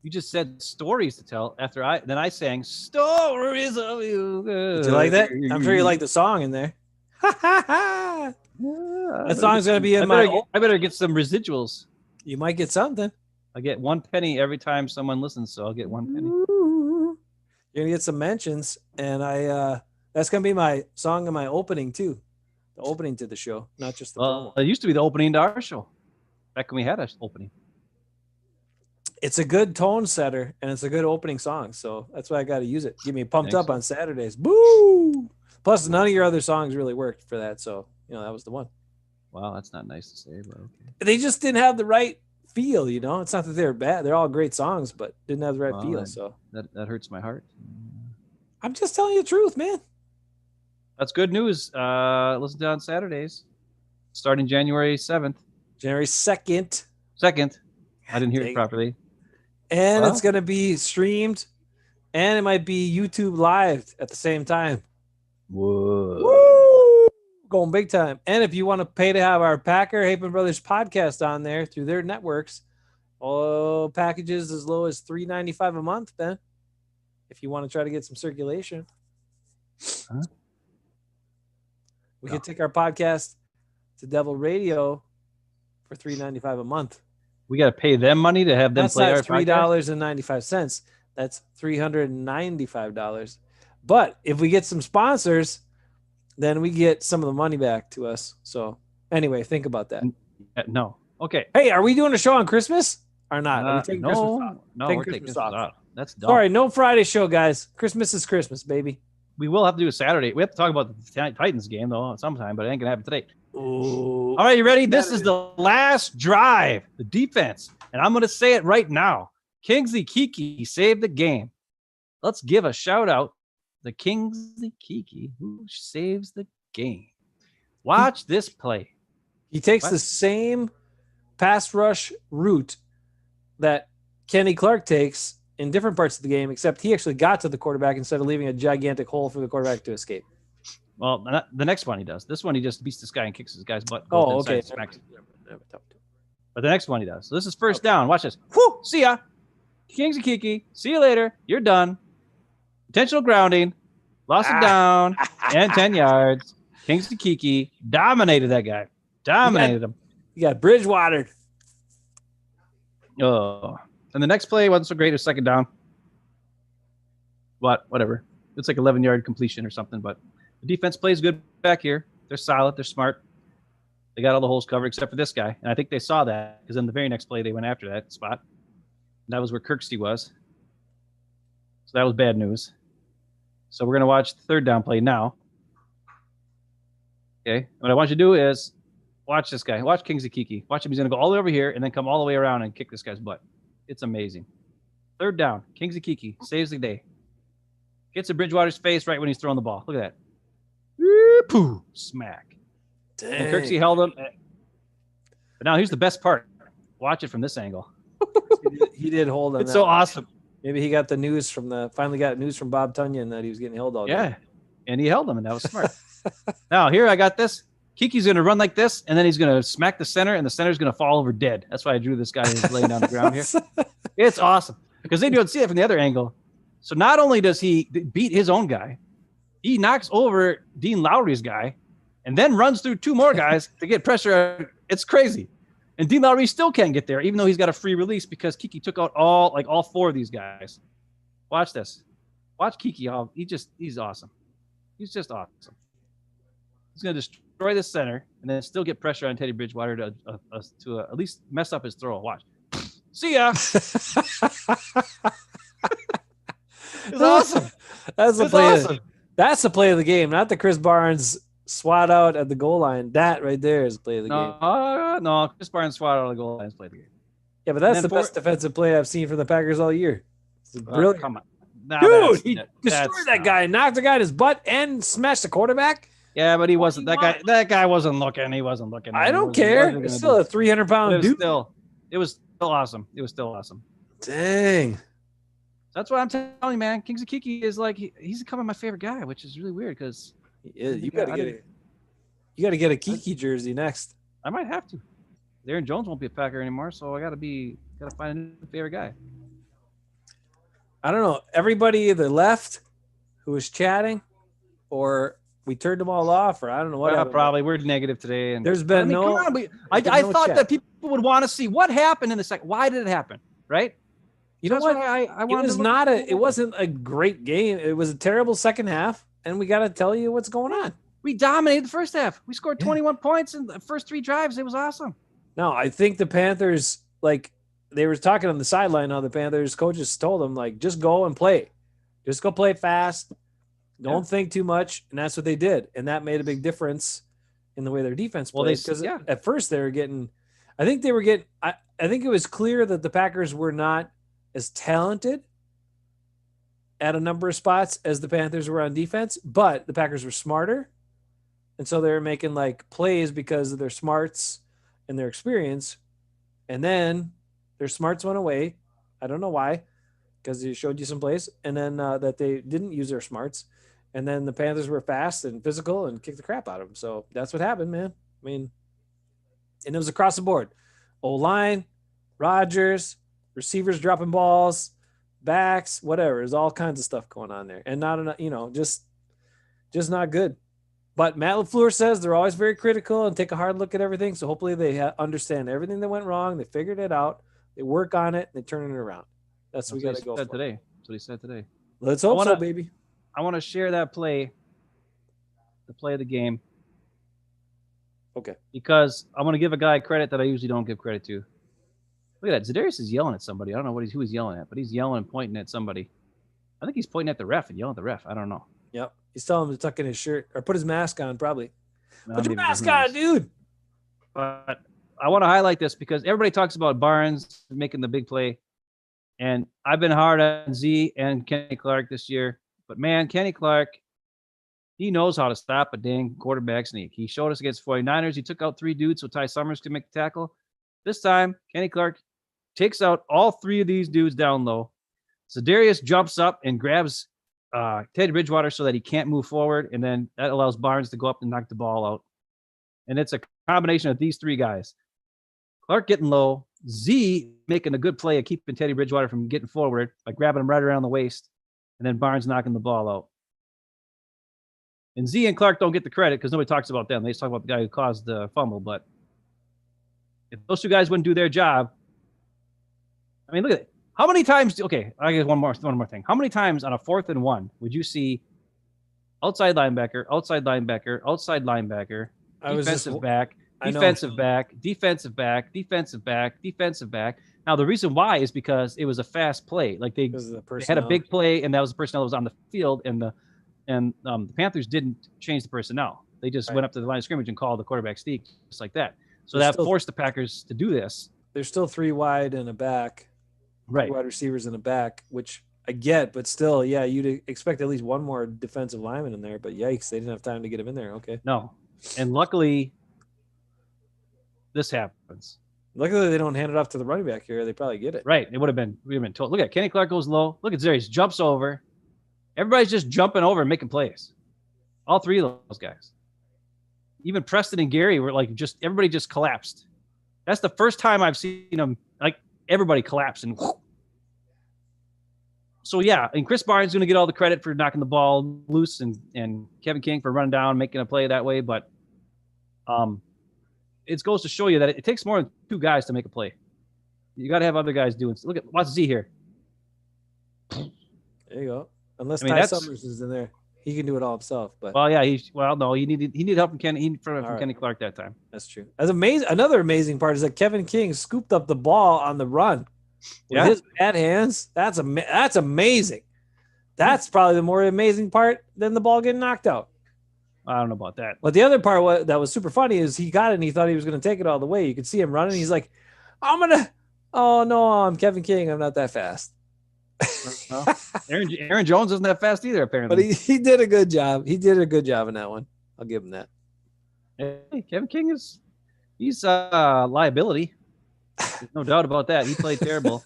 S2: You just said stories to tell after I sang stories of you.
S1: Did you like that? I'm sure you like the song in there. That song's going to be in
S2: I better get some residuals.
S1: You might get something.
S2: I get 1 penny every time someone listens, so I'll get 1 penny.
S1: You're going to get some mentions, and that's going to be my song in my opening too. The opening to the show, not just the promo.
S2: It used to be the opening to our show back when we had an opening.
S1: It's a good tone setter and it's a good opening song, so that's why I got to use it. Get me pumped up on Saturdays. Boo! Plus, none of your other songs really worked for that, so that was the one.
S2: Wow, that's not nice to say, but okay.
S1: They just didn't have the right feel. It's not that they're bad; they're all great songs, but didn't have the right feel. So
S2: that hurts my heart.
S1: I'm just telling you the truth, man.
S2: That's good news. Listen to on Saturdays, starting January 7th.
S1: January 2nd.
S2: I didn't hear it properly.
S1: And it's going to be streamed, and it might be YouTube live at the same time.
S2: Whoa.
S1: Woo! Going big time. And if you want to pay to have our Packer Hafeman Brothers podcast on there through their networks, packages as low as $3.95 a month, Ben. If you want to try to get some circulation.
S2: Huh?
S1: We could take our podcast to Devil Radio for $3.95 a month.
S2: We got to pay them money to have them play our podcast?
S1: That's $3.95. That's $395. But if we get some sponsors, then we get some of the money back to us. So anyway, think about that.
S2: No. Okay.
S1: Hey, are we doing a show on Christmas or not? Are we taking
S2: no,
S1: Christmas off?
S2: No,
S1: taking
S2: we're
S1: Christmas
S2: taking Christmas off. That's dumb.
S1: Sorry, no Friday show, guys. Christmas is Christmas, baby.
S2: We will have to do a Saturday. We have to talk about the Titans game, though, sometime, but it ain't going to happen today.
S1: Ooh.
S2: All right, you ready? This is the last drive, the defense. And I'm going to say it right now. Kingsley Kiki saved the game. Let's give a shout out to Kingsley Kiki, who saves the game. Watch this play.
S1: He takes the same pass rush route that Kenny Clark takes in different parts of the game, except he actually got to the quarterback instead of leaving a gigantic hole for the quarterback to escape.
S2: Well, the next one he does. This one he just beats this guy and kicks his guy's butt.
S1: Oh, okay.
S2: But the next one he does. So this is first down. Watch this. Whew, see ya. Kingsley Kiki. See you later. You're done. Intentional grounding. Lost it down. And 10 yards. Kingsley Kiki dominated that guy. Dominated him.
S1: You got Bridgewater.
S2: Oh. And the next play wasn't so great. It was second down. Whatever. It's like 11-yard completion or something. But the defense plays good back here. They're solid. They're smart. They got all the holes covered except for this guy. And I think they saw that because in the very next play, they went after that spot. And that was where Kirksey was. So that was bad news. So we're going to watch the third down play now. Okay. What I want you to do is watch this guy. Watch Kingsley Kiki. Watch him. He's going to go all the way over here and then come all the way around and kick this guy's butt. It's amazing. Third down. Kingsley Kiki saves the day. Gets in Bridgewater's face right when he's throwing the ball. Look at that. Pooh. Smack.
S1: Dang.
S2: And Kirksey held him. But now here's the best part. Watch it from this angle.
S1: He did hold him.
S2: It's so awesome.
S1: Maybe he got the news finally got news from Bob Tunyon that he was getting held all day.
S2: Yeah. And he held him, and that was smart. Now, here I got this. Kiki's going to run like this, and then he's going to smack the center, and the center's going to fall over dead. That's why I drew this guy who's laying down the ground here. It's awesome because they don't see it from the other angle. So not only does he beat his own guy, he knocks over Dean Lowry's guy and then runs through two more guys to get pressure. It's crazy. And Dean Lowry still can't get there, even though he's got a free release because Kiki took out all four of these guys. Watch this. Watch Kiki. He's awesome. He's just awesome. He's going to destroy the center and then still get pressure on Teddy Bridgewater to at least mess up his throw. Watch. See ya. It's awesome.
S1: That's the play of the game, not the Chris Barnes swat out at the goal line. That right there is the play of the game.
S2: No, Chris Barnes swat out of the goal line is play of the game.
S1: Yeah, but that's the best defensive play I've seen from the Packers all year. It's brilliant.
S2: Come on.
S1: Dude, he destroyed that guy, knocked the guy in his butt, and smashed the quarterback.
S2: Yeah, but he wasn't. That guy wasn't looking. He wasn't looking.
S1: I don't care. It's still a 300-pound dude.
S2: It was still awesome. It was still awesome.
S1: Dang.
S2: That's what I'm telling you, man. Kingsley Kiki is like he's becoming my favorite guy, which is really weird because
S1: you got to get a Kiki jersey next.
S2: I might have to. Aaron Jones won't be a Packer anymore, so I got to find a new favorite guy.
S1: I don't know. Everybody either left who was chatting, or we turned them all off, or I don't know what happened.
S2: Probably we're negative today, and
S1: there's been no.
S2: Come on, I thought that people would want to see what happened in the second. Why did it happen? Right?
S1: You know what? It wasn't a great game. It was a terrible second half, and we got to tell you what's going on.
S2: We dominated the first half. We scored 21 points in the first 3 drives. It was awesome.
S1: No, I think the Panthers, they were talking on the sideline how the Panthers coaches told them, just go and play. Just go play fast. Don't think too much. And that's what they did. And that made a big difference in the way their defense played. Because at first they were getting – I think it was clear that the Packers were not as talented at a number of spots as the Panthers were on defense, but the Packers were smarter. And so they were making plays because of their smarts and their experience. And then their smarts went away. I don't know why, because they showed you some plays. And then that they didn't use their smarts. And then the Panthers were fast and physical and kicked the crap out of them. So that's what happened, man. I mean, and it was across the board. O-line, Rodgers, receivers dropping balls, backs, whatever. There's all kinds of stuff going on there. And not enough, just not good. But Matt LaFleur says they're always very critical and take a hard look at everything. So hopefully they understand everything that went wrong. They figured it out. They work on it. And they turn it around. That's what we got to go for.
S2: Today. That's what he said today.
S1: Let's hope so, baby.
S2: I want to share that play, the play of the game.
S1: Okay.
S2: Because I want to give a guy credit that I usually don't give credit to. Look at that. Za'Darius is yelling at somebody. I don't know who he's yelling at, but he's yelling and pointing at somebody. I think he's pointing at the ref and yelling at the ref. I don't know.
S1: Yep. He's telling him to tuck in his shirt or put his mask on, probably. Put your mask on, dude.
S2: But I want to highlight this because everybody talks about Barnes making the big play. And I've been hard on Z and Kenny Clark this year. But, man, Kenny Clark, he knows how to stop a dang quarterback sneak. He showed us against 49ers. He took out 3 dudes so Ty Summers could make the tackle. This time, Kenny Clark takes out all 3 of these dudes down low. Za'Darius jumps up and grabs Teddy Bridgewater so that he can't move forward, and then that allows Barnes to go up and knock the ball out. And it's a combination of these 3 guys. Clark getting low, Z making a good play of keeping Teddy Bridgewater from getting forward by grabbing him right around the waist, and then Barnes knocking the ball out. And Z and Clark don't get the credit because nobody talks about them. They just talk about the guy who caused the fumble. But if those 2 guys wouldn't do their job, I mean, look at it. How many times? Okay, I guess one more thing. How many times on a 4th and 1 would you see outside linebacker, outside linebacker, outside linebacker, defensive back, defensive back, defensive back, defensive back, defensive back? Now the reason why is because it was a fast play. Like they had a big play, and that was the personnel that was on the field, and the Panthers didn't change the personnel. They just went up to the line of scrimmage and called the quarterback sneak just like that. So that forced the Packers to do this.
S1: There's still 3 wide and a back.
S2: Right.
S1: Wide receivers in the back, which I get, but still, yeah, you'd expect at least one more defensive lineman in there. But yikes, they didn't have time to get him in there. Okay.
S2: No. And luckily, this happens.
S1: Luckily, they don't hand it off to the running back here. They probably get it.
S2: Right. We would have been told. Look at Kenny Clark goes low. Look at Zarius jumps over. Everybody's just jumping over and making plays. All 3 of those guys. Even Preston and Gary were like everybody just collapsed. That's the first time I've seen them like everybody collapsed and whoosh. So yeah, and Chris Barnes is going to get all the credit for knocking the ball loose, and Kevin King for running down, making a play that way. But it goes to show you that it takes more than 2 guys to make a play. You got to have other guys doing. Watch Z here.
S1: There you go. Unless Ty Summers is in there, he can do it all himself. But
S2: no, he needed help from Kenny Kenny Clark that time.
S1: That's true. Another amazing part is that Kevin King scooped up the ball on the run with his bad hands. That's amazing. That's probably the more amazing part than the ball getting knocked out.
S2: I don't know about that.
S1: But the other part that was super funny is he got it and he thought he was going to take it all the way. You could see him running. He's like, oh no, I'm Kevin King. I'm not that fast.
S2: Well, Aaron Jones isn't that fast either, apparently.
S1: But he did a good job. He did a good job in that one. I'll give him that.
S2: Hey, Kevin King he's a liability. There's no doubt about that. He played terrible.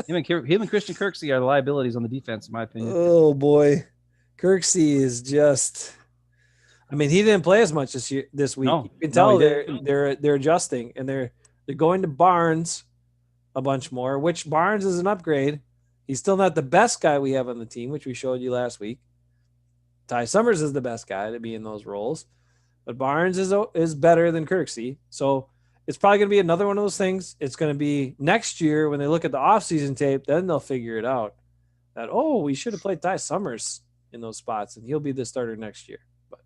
S2: Him and Christian Kirksey are the liabilities on the defense, in my opinion.
S1: Oh boy, Kirksey is just. I mean, he didn't play as much this week.
S2: No,
S1: you can tell they're adjusting, and they're going to Barnes a bunch more. Which Barnes is an upgrade. He's still not the best guy we have on the team, which we showed you last week. Ty Summers is the best guy to be in those roles, but Barnes is better than Kirksey. So it's probably going to be another one of those things. It's going to be next year when they look at the offseason tape, then they'll figure it out that, we should have played Ty Summers in those spots, and he'll be the starter next year. But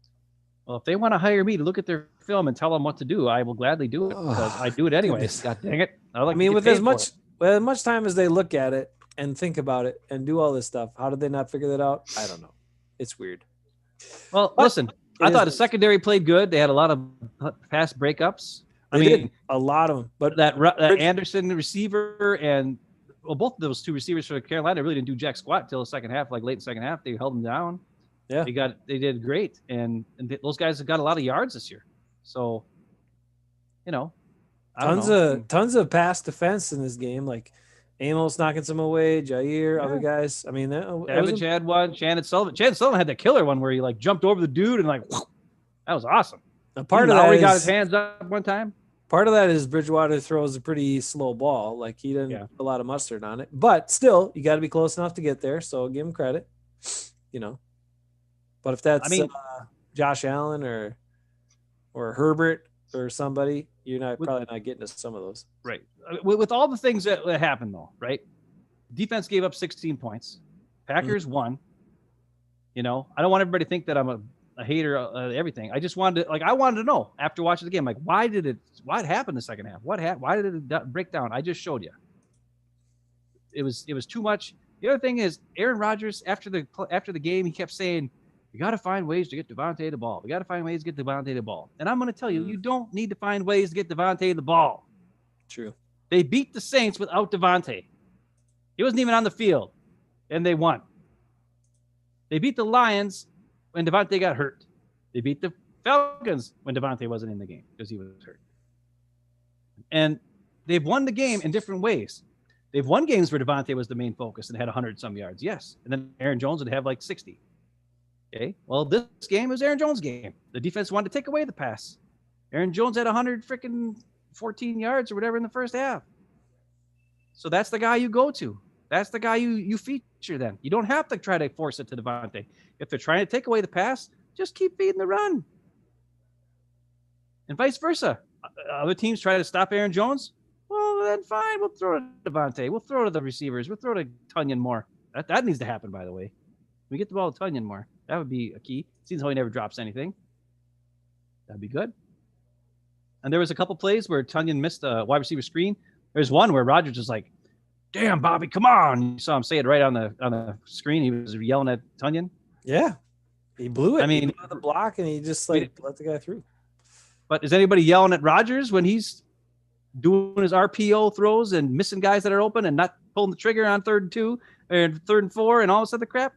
S2: well, if they want to hire me to look at their film and tell them what to do, I will gladly do it because I do it anyways. God dang it.
S1: With as much time as they look at it, and think about it and do all this stuff. How did they not figure that out? I don't know. It's weird.
S2: Well, listen, I thought the secondary played good. They had a lot of pass breakups.
S1: They did a lot of them. But
S2: that Anderson receiver and both of those 2 receivers for Carolina really didn't do jack squat until the second half, like late in the second half. They held them down.
S1: Yeah.
S2: They did great. And those guys have got a lot of yards this year. So,
S1: tons of pass defense in this game. Like, Amos knocking some away, Jair, other guys. I mean,
S2: Savage had one. Shannon Sullivan had that killer one where he jumped over the dude and that was awesome.
S1: A part of that
S2: got his hands up one time.
S1: Part of that is Bridgewater throws a pretty slow ball. Like he didn't put a lot of mustard on it, but still, you got to be close enough to get there. So give him credit, But if that's Josh Allen or Herbert or somebody, you're probably not getting to some of those.
S2: Right. With all the things that happened, though, right? Defense gave up 16 points. Packers won. I don't want everybody to think that I'm a hater of everything. I just wanted to know after watching the game, what happened the second half? Why did it break down? I just showed you. It was too much. The other thing is Aaron Rodgers after the game, he kept saying, We got to find ways to get Devontae the ball. We got to find ways to get Devontae the ball. And I'm going to tell you, you don't need to find ways to get Devontae the ball.
S1: True.
S2: They beat the Saints without Devontae. He wasn't even on the field, and they won. They beat the Lions when Devontae got hurt. They beat the Falcons when Devontae wasn't in the game because he was hurt. And they've won the game in different ways. They've won games where Devontae was the main focus and had 100-some yards, yes. And then Aaron Jones would have like 60. Okay, well, this game was Aaron Jones' game. The defense wanted to take away the pass. Aaron Jones had 114 yards or whatever in the first half. So that's the guy you go to. That's the guy you feature then. You don't have to try to force it to Devontae. If they're trying to take away the pass, just keep feeding the run. And vice versa. Other teams try to stop Aaron Jones. Well, then fine. We'll throw it to Devontae. We'll throw it to the receivers. We'll throw it to Tunyon more. That needs to happen, by the way. We get the ball to Tunyon more. That would be a key. Seems how he never drops anything. That'd be good. And there was a couple plays where Tunyon missed a wide receiver screen. There's one where Rodgers was like, "Damn, Bobby, come on!" You saw him say it right on the screen. He was yelling at Tunyon.
S1: Yeah, he blew it.
S2: I mean,
S1: he blew the block, and he just let the guy through.
S2: But is anybody yelling at Rodgers when he's doing his RPO throws and missing guys that are open and not pulling the trigger on 3rd and 2 and 3rd and 4 and all this other crap?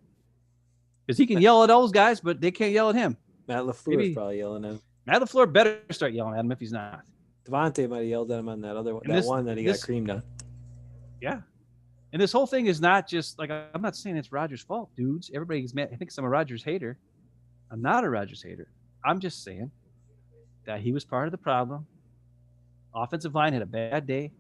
S2: Because he can yell at all those guys, but they can't yell at him.
S1: Matt LaFleur is probably yelling at him.
S2: Matt LaFleur better start yelling at him if he's not.
S1: Devontae might have yelled at him on that other one, one that he got creamed on.
S2: Yeah. And this whole thing is not just like, I'm not saying it's Rodgers' fault, dudes. Everybody's mad. I think I'm a Rodgers hater. I'm not a Rodgers hater. I'm just saying that he was part of the problem. Offensive line had a bad day.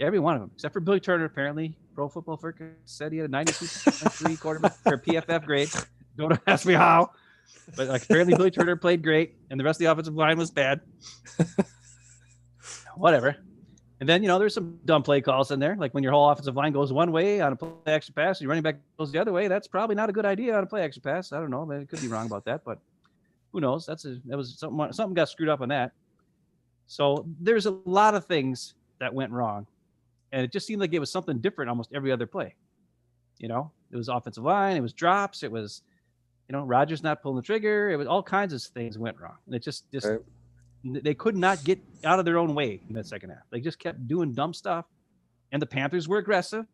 S2: Every one of them, except for Billy Turner, apparently. Pro Football Focus said he had a 92.3 quarterback or PFF grade. Don't ask me how. But apparently Billy Turner played great, and the rest of the offensive line was bad. Whatever. And then, there's some dumb play calls in there. Like when your whole offensive line goes one way on a play action pass, and your running back goes the other way. That's probably not a good idea on a play action pass. I don't know. I could be wrong about that, but who knows? That was something got screwed up on that. So there's a lot of things that went wrong. And it just seemed like it was something different almost every other play. It was offensive line. It was drops. It was, Rodgers not pulling the trigger. It was all kinds of things went wrong. And it just right. They could not get out of their own way in that second half. They just kept doing dumb stuff. And the Panthers were aggressive.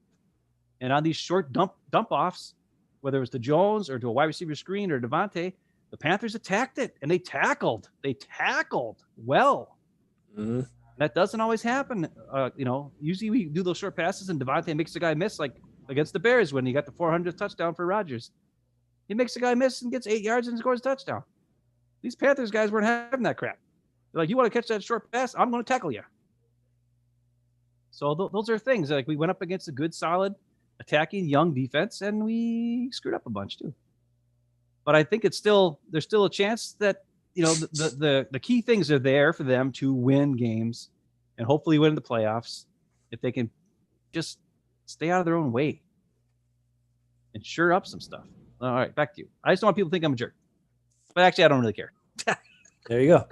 S2: And on these short dump offs, whether it was to Jones or to a wide receiver screen or Devontae, the Panthers attacked it and they tackled. They tackled well. Mm-hmm. That doesn't always happen. Usually we do those short passes and Devontae makes the guy miss, like against the Bears when he got the 400th touchdown for Rodgers. He makes the guy miss and gets 8 yards and scores a touchdown. These Panthers guys weren't having that crap. They're like, you want to catch that short pass? I'm going to tackle you. So those are things. Like we went up against a good, solid, attacking young defense, and we screwed up a bunch too. But I think there's still a chance that the key things are there for them to win games and hopefully win the playoffs if they can just stay out of their own way and sure up some stuff. All right, back to you. I just don't want people to think I'm a jerk. But actually, I don't really care.
S1: There you go.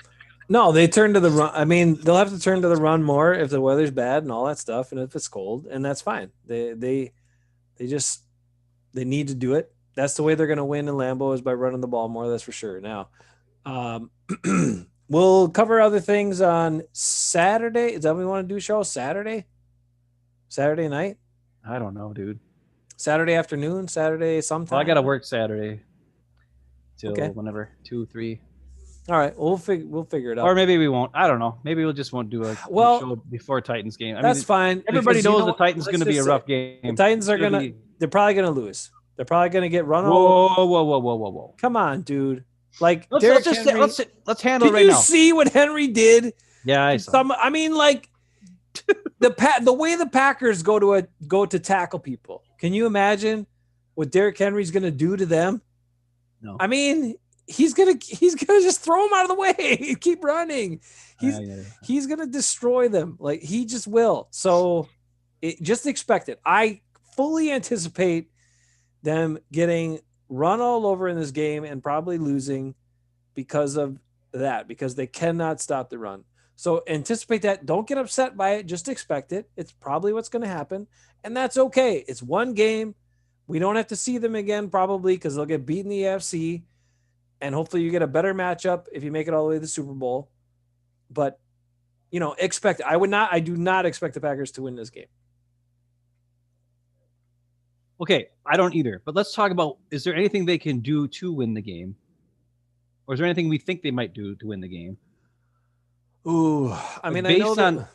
S1: No, they turn to the run. I mean, they'll have to turn to the run more if the weather's bad and all that stuff, and if it's cold, and that's fine. They need to do it. That's the way they're going to win in Lambeau is by running the ball more. That's for sure. Now, we'll cover other things on Saturday. Is that what we want to do? Show Saturday night?
S2: I don't know, dude.
S1: Saturday afternoon, Saturday sometime.
S2: Well, I got to work Saturday till whenever 2, 3.
S1: All right, we'll figure it out.
S2: Or maybe we won't. I don't know. Maybe we'll just won't do a show before Titans game.
S1: That's fine.
S2: Everybody knows the Titans going to be a rough game.
S1: The Titans are they're probably going to lose. They're probably going to get run over.
S2: Whoa.
S1: Come on, dude. Like
S2: let's handle it right now.
S1: Did you see what Henry did?
S2: Yeah, I saw.
S1: The way the Packers go to tackle people. Can you imagine what Derrick Henry's going to do to them?
S2: No.
S1: I mean, he's gonna just throw them out of the way. Keep running. He's gonna destroy them. Like he just will. So just expect it. I fully anticipate them getting run all over in this game and probably losing because of that, because they cannot stop the run. So anticipate that. Don't get upset by it. Just expect it. It's probably what's going to happen. And that's okay. It's one game. We don't have to see them again probably because they'll get beat in the AFC. and hopefully you get a better matchup if you make it all the way to the Super Bowl. But I do not expect the Packers to win this game.
S2: Okay, I don't either. But let's talk about, is there anything they can do to win the game? Or is there anything we think they might do to win the game?
S1: Ooh, I mean, I know that.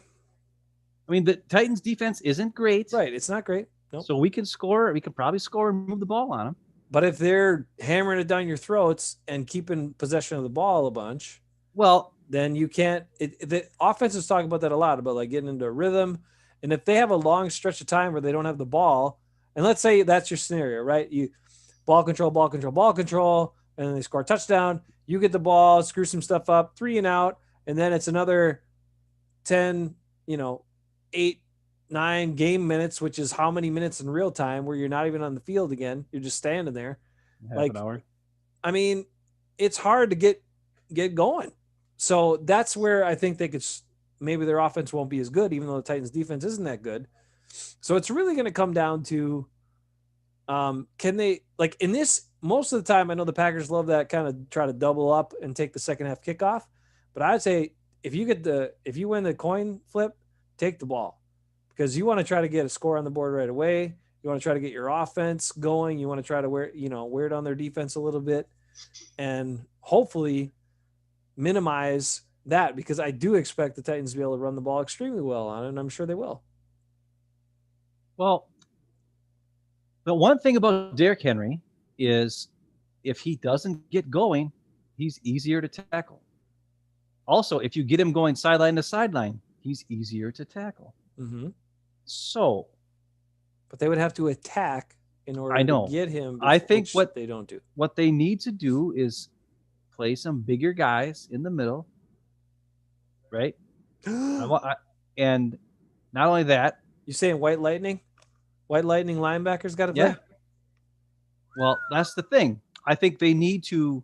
S2: I mean, the Titans' defense isn't great.
S1: Right, it's not great. Nope.
S2: So we can score. We can probably score and move the ball on them.
S1: But if they're hammering it down your throats and keeping possession of the ball a bunch,
S2: well,
S1: then you can't. The offenses talk about that a lot, about like getting into a rhythm. And if they have a long stretch of time where they don't have the ball, and let's say that's your scenario, right? You ball control, and then they score a touchdown. You get the ball, screw some stuff up, 3 and out, and then it's another 10, 8, 9 game minutes, which is how many minutes in real time where you're not even on the field again. You're just standing there.
S2: Half an hour.
S1: I mean, it's hard to get going. So that's where I think they could, maybe their offense won't be as good, even though the Titans defense isn't that good. So it's really going to come down to, can they, like in this, most of the time, I know the Packers love that kind of try to double up and take the second half kickoff. But I would say if you win the coin flip, take the ball, because you want to try to get a score on the board right away. You want to try to get your offense going. You want to try to wear it on their defense a little bit, and hopefully minimize that, because I do expect the Titans to be able to run the ball extremely well on it, and I'm sure they will.
S2: Well, the one thing about Derrick Henry is if he doesn't get going, he's easier to tackle. Also, if you get him going sideline to sideline, he's easier to tackle.
S1: Mm-hmm.
S2: So,
S1: but they would have to attack in order to get him.
S2: I think what
S1: they don't do,
S2: what they need to do is play some bigger guys in the middle, right? And not only that,
S1: you saying White Lightning linebackers got to play?
S2: Yeah. Well, that's the thing. I think they need to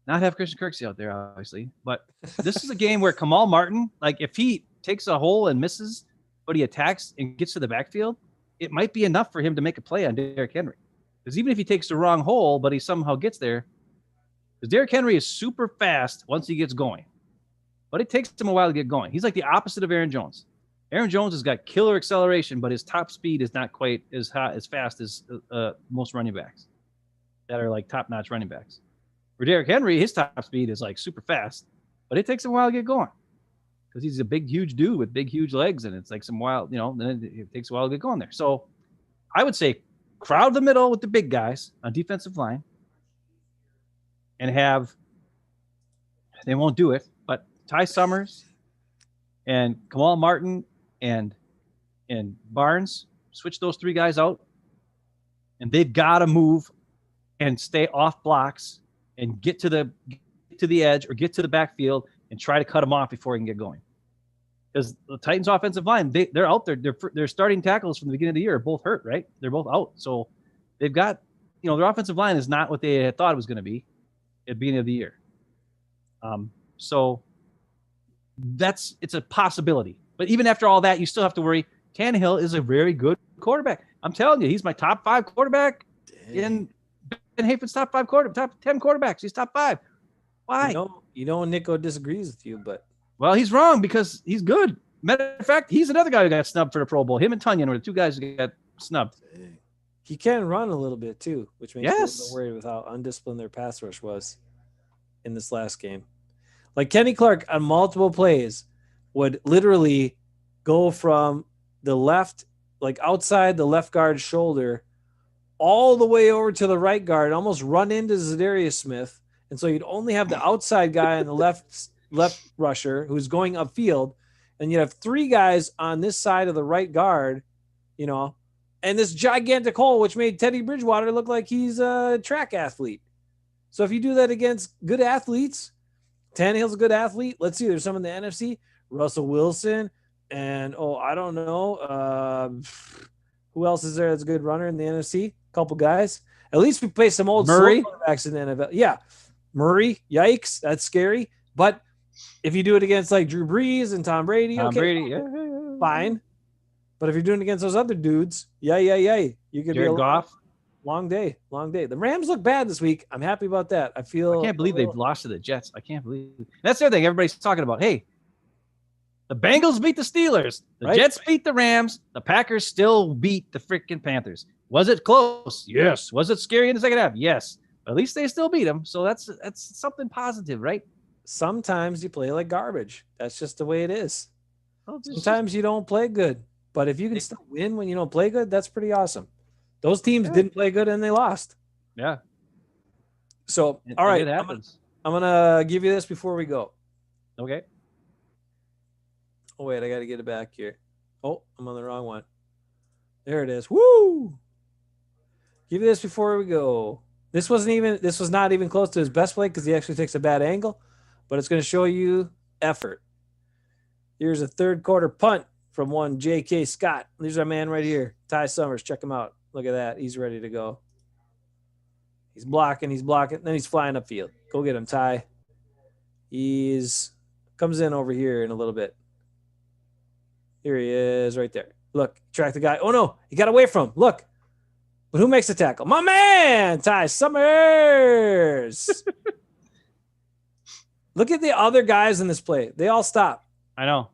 S2: not have Christian Kirksey out there, obviously, but this is a game where Kamal Martin, like if he takes a hole and misses, but he attacks and gets to the backfield, it might be enough for him to make a play on Derrick Henry. Because even if he takes the wrong hole, but he somehow gets there, because Derrick Henry is super fast once he gets going, but it takes him a while to get going. He's like the opposite of Aaron Jones. Aaron Jones has got killer acceleration, but his top speed is not quite as fast as most running backs that are like top-notch running backs. For Derrick Henry, his top speed is like super fast, but it takes him a while to get going because he's a big, huge dude with big, huge legs, and it's like some wild, then it takes a while to get going there. So I would say crowd the middle with the big guys on defensive line and they won't do it, but Ty Summers and Kamal Martin and Barnes, switch those 3 guys out, and they've got to move and stay off blocks and get to the edge or get to the backfield and try to cut them off before he can get going. Because the Titans' offensive line, they're out there. Their starting tackles from the beginning of the year are both hurt, right? They're both out. So they've got, their offensive line is not what they had thought it was going to be at the beginning of the year. So it's a possibility. But even after all that, you still have to worry. Tannehill is a very good quarterback. I'm telling you, he's my top 5 quarterback in Ben Hafeman's top 10 quarterbacks. He's top 5. Why?
S1: Nico disagrees with you, but
S2: he's wrong because he's good. Matter of fact, he's another guy who got snubbed for the Pro Bowl. Him and Tunyon were the 2 guys who got snubbed.
S1: He can run a little bit too, which makes me a little worried with how undisciplined their pass rush was in this last game. Like Kenny Clark on multiple plays would literally go from the left, like outside the left guard's shoulder, all the way over to the right guard, almost run into Zadarius Smith. And so you'd only have the outside guy on the left rusher who's going upfield, and you'd have 3 guys on this side of the right guard, and this gigantic hole, which made Teddy Bridgewater look like he's a track athlete. So if you do that against good athletes, Tannehill's a good athlete. Let's see, there's some in the NFC. Russell Wilson, and I don't know. Who else is there that's a good runner in the NFC? Couple guys. At least we play some old
S2: Murray
S1: quarterbacks in the NFL. Yeah. Murray, yikes, that's scary. But if you do it against like Drew Brees and Tom Brady, fine. But if you're doing it against those other dudes, you could
S2: Jared Goff.
S1: Long day. The Rams look bad this week. I'm happy about that. I
S2: can't believe they've lost to the Jets. I can't believe it. That's the other thing everybody's talking about. Hey, the Bengals beat the Steelers. The Jets beat the Rams. The Packers still beat the freaking Panthers. Was it close? Yes. Was it scary in the second half? Yes. But at least they still beat them. So that's something positive, right?
S1: Sometimes you play like garbage. That's just the way it is. Sometimes you don't play good. But if you can still win when you don't play good, that's pretty awesome. Those teams didn't play good and they lost.
S2: Yeah.
S1: So, all right. It happens. I'm going to give you this before we go.
S2: Okay.
S1: Oh, wait. I got to get it back here. Oh, I'm on the wrong one. There it is. Woo! Give you this before we go. This was not even close to his best play because he actually takes a bad angle, but it's going to show you effort. Here's a third quarter punt from one J.K. Scott. There's our man right here, Ty Summers. Check him out. Look at that. He's ready to go. He's blocking. Then he's flying upfield. Go get him, Ty. Comes in over here in a little bit. Here he is right there. Look, track the guy. Oh, no. He got away from him. Look. But who makes the tackle? My man, Ty Summers. Look at the other guys in this play. They all stop.
S2: I know.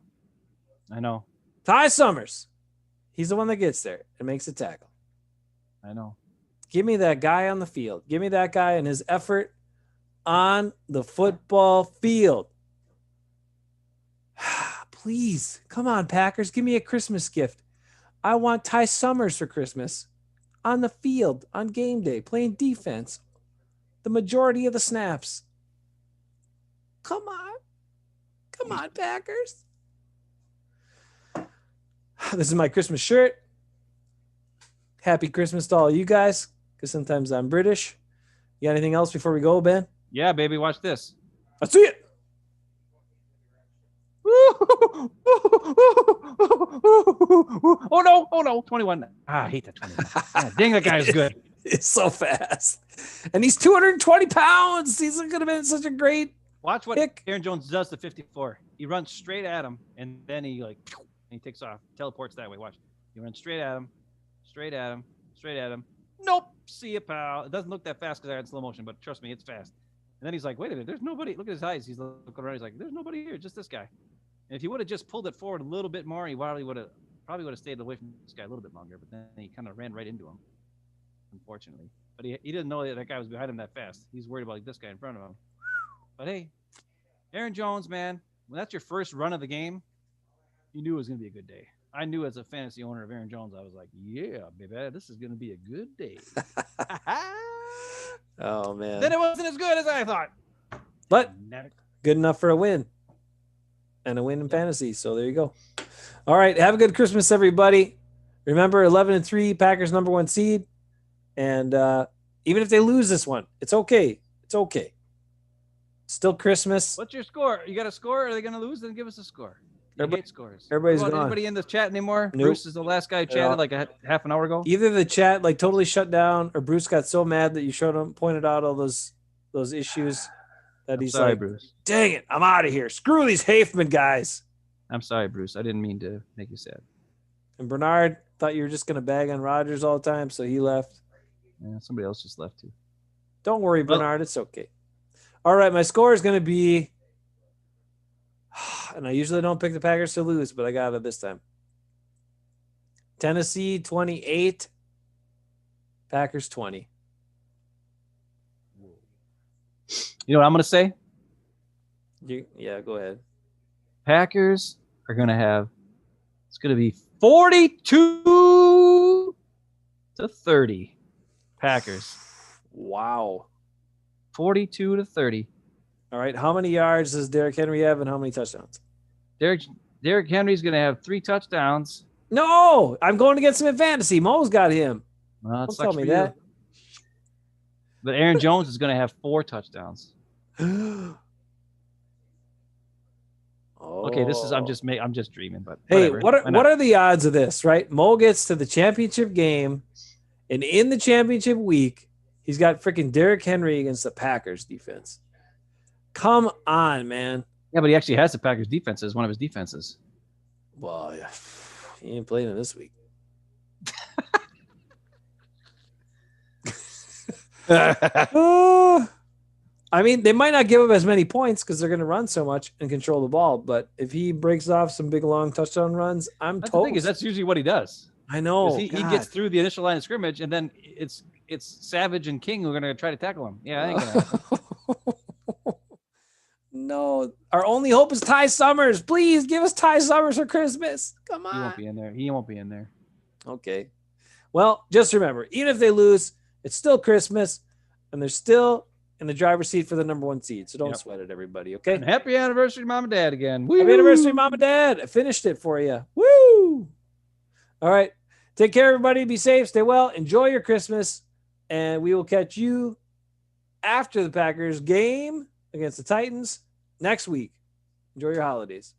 S1: Ty Summers. He's the one that gets there and makes the tackle.
S2: I know.
S1: Give me that guy on the field. Give me that guy and his effort on the football field. Please, come on, Packers. Give me a Christmas gift. I want Ty Summers for Christmas. On the field, on game day, playing defense. The majority of the snaps. Come on, Packers. This is my Christmas shirt. Happy Christmas to all you guys, because sometimes I'm British. You got anything else before we go, Ben?
S2: Yeah, baby, watch this.
S1: Let's see it.
S2: Oh no, 21. I hate that 21. Yeah, dang, that guy is good.
S1: It's so fast. And he's 220 pounds. He's going to be such a great
S2: Watch what
S1: pick.
S2: Aaron Jones does to 54. He runs straight at him, and then he takes off, teleports that way. Watch. He runs straight at him. Nope. See ya, pal. It doesn't look that fast because I had slow motion, but trust me, it's fast. And then he's like, wait a minute, there's nobody. Look at his eyes. He's looking around. He's like, there's nobody here, just this guy. And if he would have just pulled it forward a little bit more, he probably would have stayed away from this guy a little bit longer. But then he kind of ran right into him, unfortunately. But he didn't know that guy was behind him that fast. He's worried about this guy in front of him. But hey, Aaron Jones, man, when that's your first run of the game, you knew it was going to be a good day. I knew as a fantasy owner of Aaron Jones, I was like, yeah, baby, this is going to be a good day.
S1: Oh, man.
S2: Then it wasn't as good as I thought.
S1: But good enough for a win. And a win in fantasy. So there you go. All right. Have a good Christmas, everybody. Remember, 11-3, Packers #1 seed. And even if they lose this one, it's okay. It's okay. Still Christmas.
S2: What's your score? You got a score? Are they going to lose? Then give us a score. Hate scores.
S1: Everybody's gone.
S2: Anybody in the chat anymore?
S1: Nope.
S2: Bruce is the last guy who chatted like a half an hour ago.
S1: Either the chat totally shut down, or Bruce got so mad that you pointed out all those issues that he's
S2: sorry,
S1: like,
S2: Bruce.
S1: Dang it, I'm out of here. Screw these Hafeman guys.
S2: I'm sorry, Bruce. I didn't mean to make you sad.
S1: And Bernard thought you were just going to bag on Rodgers all the time, so he left.
S2: Yeah, somebody else just left too.
S1: Don't worry, Bernard. It's okay. All right, my score is going to be, and I usually don't pick the Packers to lose, but I got it this time. Tennessee 28, Packers 20.
S2: You know what I'm going to say?
S1: Yeah, go ahead.
S2: Packers are going to have, it's going to be 42-30. Packers.
S1: Wow.
S2: 42-30.
S1: All right. How many yards does Derrick Henry have and how many touchdowns?
S2: Derrick Henry's going to have 3 touchdowns.
S1: No, I'm going against him in fantasy. Mo's got him.
S2: Well,
S1: don't tell me that.
S2: But Aaron Jones is going to have 4 touchdowns. Okay, this is I'm just dreaming, but
S1: hey,
S2: whatever.
S1: what are the odds of this, right? Mo gets to the championship game, and in the championship week, he's got freaking Derrick Henry against the Packers defense. Come on, man.
S2: Yeah, but he actually has the Packers defense as one of his defenses.
S1: Well, yeah, he ain't playing it this week. I mean, they might not give him as many points because they're going to run so much and control the ball. But if he breaks off some big long touchdown runs, I'm
S2: That's
S1: toast.
S2: the thing is that's usually what he does.
S1: I know.
S2: He gets through the initial line of scrimmage, and then it's Savage and King who are going to try to tackle him. Yeah, I ain't gonna happen.
S1: No, our only hope is Ty Summers. Please give us Ty Summers for Christmas. Come on.
S2: He won't be in there. He won't be in there.
S1: Okay. Well, just remember, even if they lose, it's still Christmas, and they're still in the driver's seat for the number 1 seed. So don't sweat it, everybody. Okay.
S2: And happy anniversary, Mom and Dad again.
S1: Woo! Happy anniversary, Mom and Dad. I finished it for you. Woo! All right. Take care, everybody. Be safe. Stay well. Enjoy your Christmas. And we will catch you after the Packers game against the Titans next week. Enjoy your holidays.